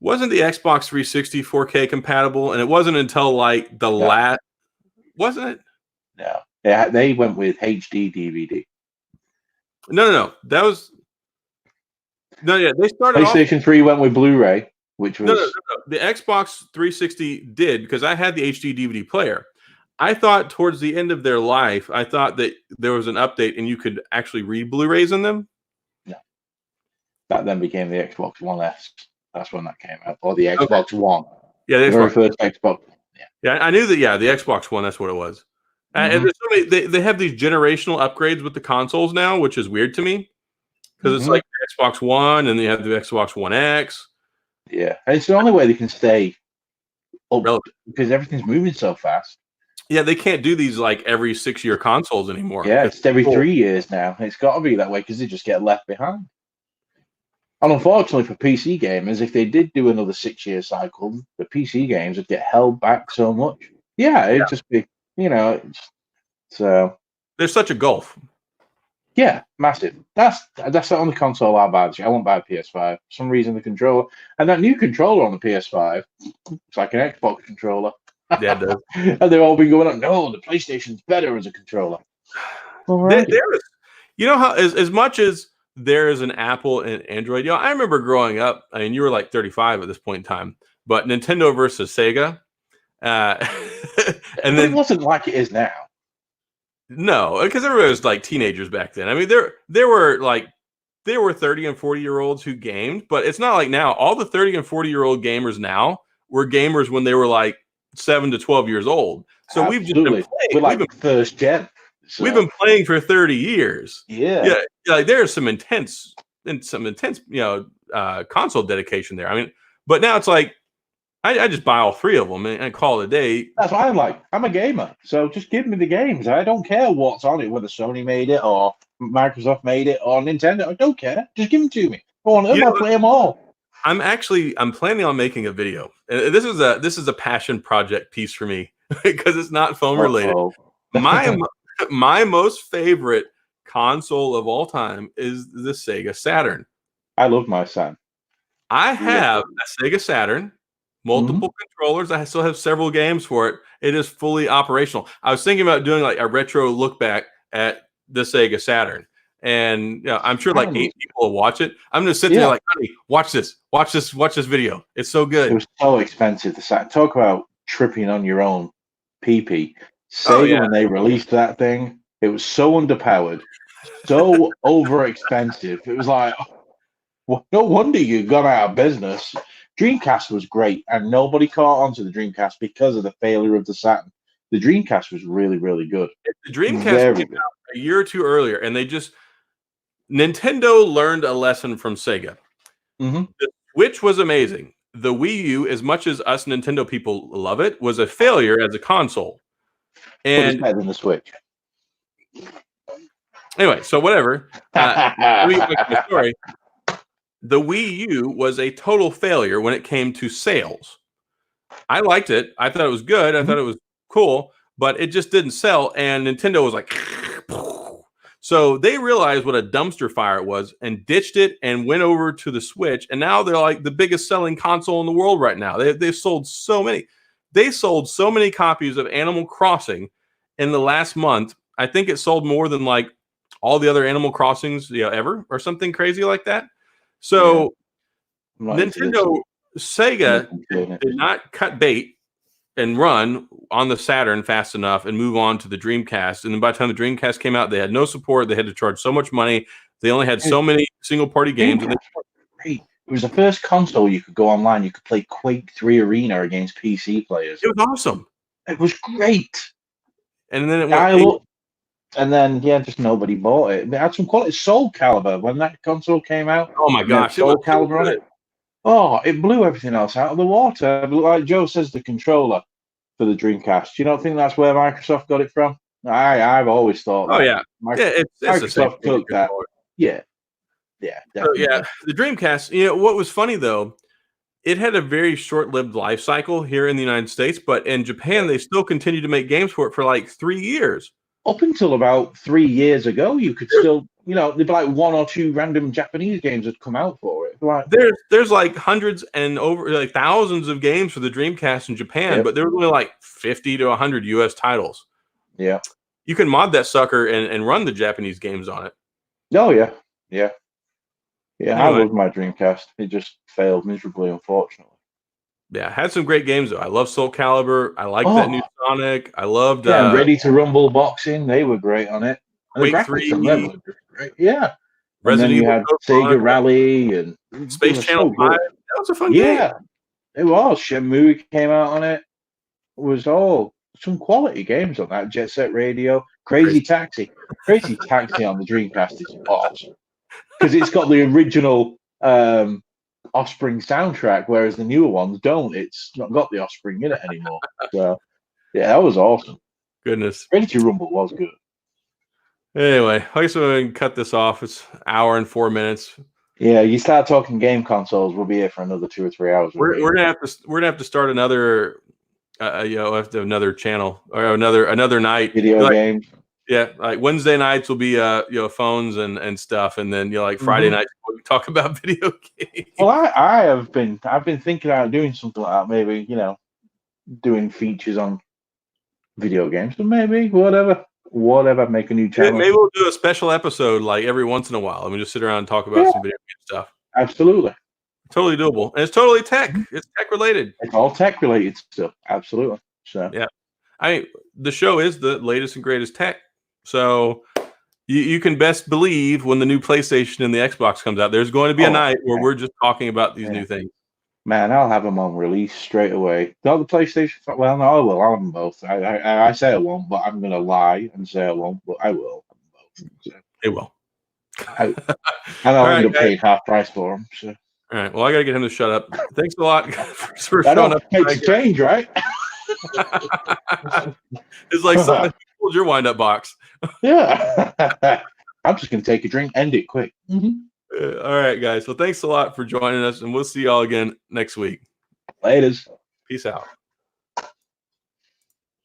Speaker 2: Wasn't the Xbox 360 4K compatible? And it wasn't until like the last. Wasn't it?
Speaker 1: No. They went with HD DVD.
Speaker 2: No. That was they started.
Speaker 1: PlayStation 3 went with Blu-ray, which was
Speaker 2: no. The Xbox 360 did, because I had the HD DVD player. I thought towards the end of their life, I thought that there was an update and you could actually read Blu-rays in them.
Speaker 1: No, that then became the Xbox One S. That's when that came out, or the Xbox One.
Speaker 2: Yeah, the
Speaker 1: very first Xbox.
Speaker 2: Yeah, I knew that. Yeah, the Xbox One. That's what it was. And they have these generational upgrades with the consoles now, which is weird to me, because it's like the Xbox One, and you have the Xbox One X.
Speaker 1: Yeah, and it's the only way they can stay up because everything's moving so fast.
Speaker 2: Yeah, they can't do these like every 6-year consoles anymore.
Speaker 1: Yeah, it's every 3 years now. It's got to be that way because they just get left behind. And unfortunately for PC gamers, if they did do another 6-year cycle, the PC games would get held back so much. Yeah, it'd just be, so
Speaker 2: there's such a gulf.
Speaker 1: Yeah, massive. That's the only console I buy this year. I won't buy a PS5. For some reason, the controller and that new controller on the PS5, it's like an Xbox controller.
Speaker 2: Yeah, it does.
Speaker 1: And they've all been going, no, the PlayStation's better as a controller. All right.
Speaker 2: There is, you know how as much as there is an Apple and Android. You know, I remember growing up. I mean, you were like 35 at this point in time, but Nintendo versus Sega, uh, and
Speaker 1: But it
Speaker 2: then
Speaker 1: wasn't like it is now.
Speaker 2: no, because everybody was like teenagers back then. I mean, there were like there were 30 and 40-year-olds who gamed, but it's not like now. All the 30 and 40-year-old gamers now were gamers when they were like 7 to 12 years old. So we've just been
Speaker 1: Absolutely. We're
Speaker 2: playing.
Speaker 1: like first gen.
Speaker 2: We've
Speaker 1: So
Speaker 2: been playing for 30 years.
Speaker 1: yeah.
Speaker 2: Yeah, like there's some intense, console dedication there. I mean, but now it's like I just buy all three of them and call it a day.
Speaker 1: That's what I'm like. I'm a gamer, so just give me the games. I don't care what's on it, whether Sony made it or Microsoft made it or Nintendo. I don't care. Just give them to me. I want them.
Speaker 2: You
Speaker 1: I'll
Speaker 2: know,
Speaker 1: play them all.
Speaker 2: I'm planning on making a video. And this is a passion project piece for me because it's not phone related.
Speaker 1: Uh-oh.
Speaker 2: My most favorite console of all time is the Sega Saturn.
Speaker 1: I love my son.
Speaker 2: I have a Sega Saturn, multiple controllers. I still have several games for it. It is fully operational. I was thinking about doing like a retro look back at the Sega Saturn. And I'm sure like 8 people will watch it. I'm gonna sit there like, honey, watch this video. It's so good.
Speaker 1: It was so expensive. The Saturn. Talk about tripping on your own pee. Sega, when they released that thing, it was so underpowered, so over expensive. It was like, well, no wonder you got out of business. Dreamcast was great, and nobody caught on to the Dreamcast because of the failure of the Saturn. The Dreamcast was really, really good.
Speaker 2: The Dreamcast came out a year or two earlier, and Nintendo learned a lesson from Sega. The Switch was amazing. The Wii U, as much as us Nintendo people love it, was a failure as a console. And
Speaker 1: but it's better than the Switch.
Speaker 2: Anyway, so whatever. The story. The Wii U was a total failure when it came to sales. I liked it. I thought it was good. I thought it was cool, but it just didn't sell. And Nintendo was like, so they realized what a dumpster fire it was and ditched it and went over to the Switch. And now they're like the biggest selling console in the world right now. They've sold so many. They sold so many copies of Animal Crossing in the last month. I think it sold more than like all the other Animal Crossings ever or something crazy like that. So Nintendo, Sega did not cut bait and run on the Saturn fast enough and move on to the Dreamcast. And then by the time the Dreamcast came out, they had no support. They had to charge so much money. They only had so many single-party games. And
Speaker 1: it was the first console you could go online. You could play Quake 3 Arena against PC players.
Speaker 2: It was awesome.
Speaker 1: It was great.
Speaker 2: And then it went.
Speaker 1: And then, just nobody bought it. It had some quality. Soul Calibur, when that console came out.
Speaker 2: Oh, my gosh.
Speaker 1: Soul Calibur on it. Oh, it blew everything else out of the water. Like Joe says, the controller for the Dreamcast. You don't think that's where Microsoft got it from? I've always thought
Speaker 2: that. Oh, yeah.
Speaker 1: Microsoft took that. Yeah. Yeah, definitely.
Speaker 2: So, the Dreamcast, what was funny, though, it had a very short-lived life cycle here in the United States, but in Japan, they still continued to make games for it for like 3 years.
Speaker 1: Up until about 3 years ago, you could still, there'd be like 1 or 2 random Japanese games that come out for it. Like,
Speaker 2: there's like hundreds and over like thousands of games for the Dreamcast in Japan, but there were only like 50 to 100 US titles.
Speaker 1: Yeah.
Speaker 2: You can mod that sucker and run the Japanese games on it.
Speaker 1: Oh, yeah. Yeah. Yeah, anyway. I love my Dreamcast. It just failed miserably, unfortunately.
Speaker 2: Yeah, had some great games though. I love Soul Calibur. I liked that new Sonic. I loved
Speaker 1: Ready to Rumble Boxing. They were great on it. And
Speaker 2: Quake 3.
Speaker 1: Were great. Yeah.
Speaker 2: Resident
Speaker 1: Evil. You had Sega Rally and
Speaker 2: Space Channel 5. That was a fun game.
Speaker 1: Yeah, it was. Shenmue came out on it. It was all some quality games on that. Jet Set Radio. Crazy Taxi. Crazy Taxi on the Dreamcast is awesome. Because it's got the original Offspring soundtrack, whereas the newer ones don't. It's not got the Offspring in it anymore. So, yeah, that was awesome.
Speaker 2: Goodness.
Speaker 1: Ready to Rumble was good.
Speaker 2: Anyway, I guess we're going to cut this off. It's an hour and 4 minutes.
Speaker 1: Yeah, you start talking game consoles, we'll be here for another 2 or 3 hours.
Speaker 2: We're gonna have to start another another channel or another night.
Speaker 1: Video games.
Speaker 2: Yeah, like Wednesday nights will be phones and stuff, and then like Friday nights we talk about video games.
Speaker 1: Well, I've been thinking about doing something like that. Maybe doing features on video games, but maybe whatever. Make a new channel.
Speaker 2: Maybe we'll do a special episode like every once in a while, and we just sit around and talk about some video game stuff.
Speaker 1: Absolutely,
Speaker 2: totally doable, and it's totally tech. It's tech related.
Speaker 1: It's all tech related stuff. Absolutely. So
Speaker 2: yeah, the show is the latest and greatest tech. So you can best believe when the new PlayStation and the Xbox comes out, there's going to be a night where we're just talking about these new things.
Speaker 1: Man, I'll have them on release straight away. Not the PlayStation. Well, no, I will. I'll have them both. I say I won't, but I'm going to lie and say I won't, but I will have them both. So.
Speaker 2: It will.
Speaker 1: And I'll end up paying half price for them. So.
Speaker 2: All right. Well, I got to get him to shut up. Thanks a lot for
Speaker 1: showing up. Makes a change, right?
Speaker 2: It's like somebody pulled your wind-up box.
Speaker 1: Yeah. I'm just going to take a drink, end it quick.
Speaker 2: All right, guys. Well, thanks a lot for joining us, and we'll see y'all again next week.
Speaker 1: Laters.
Speaker 2: Peace out.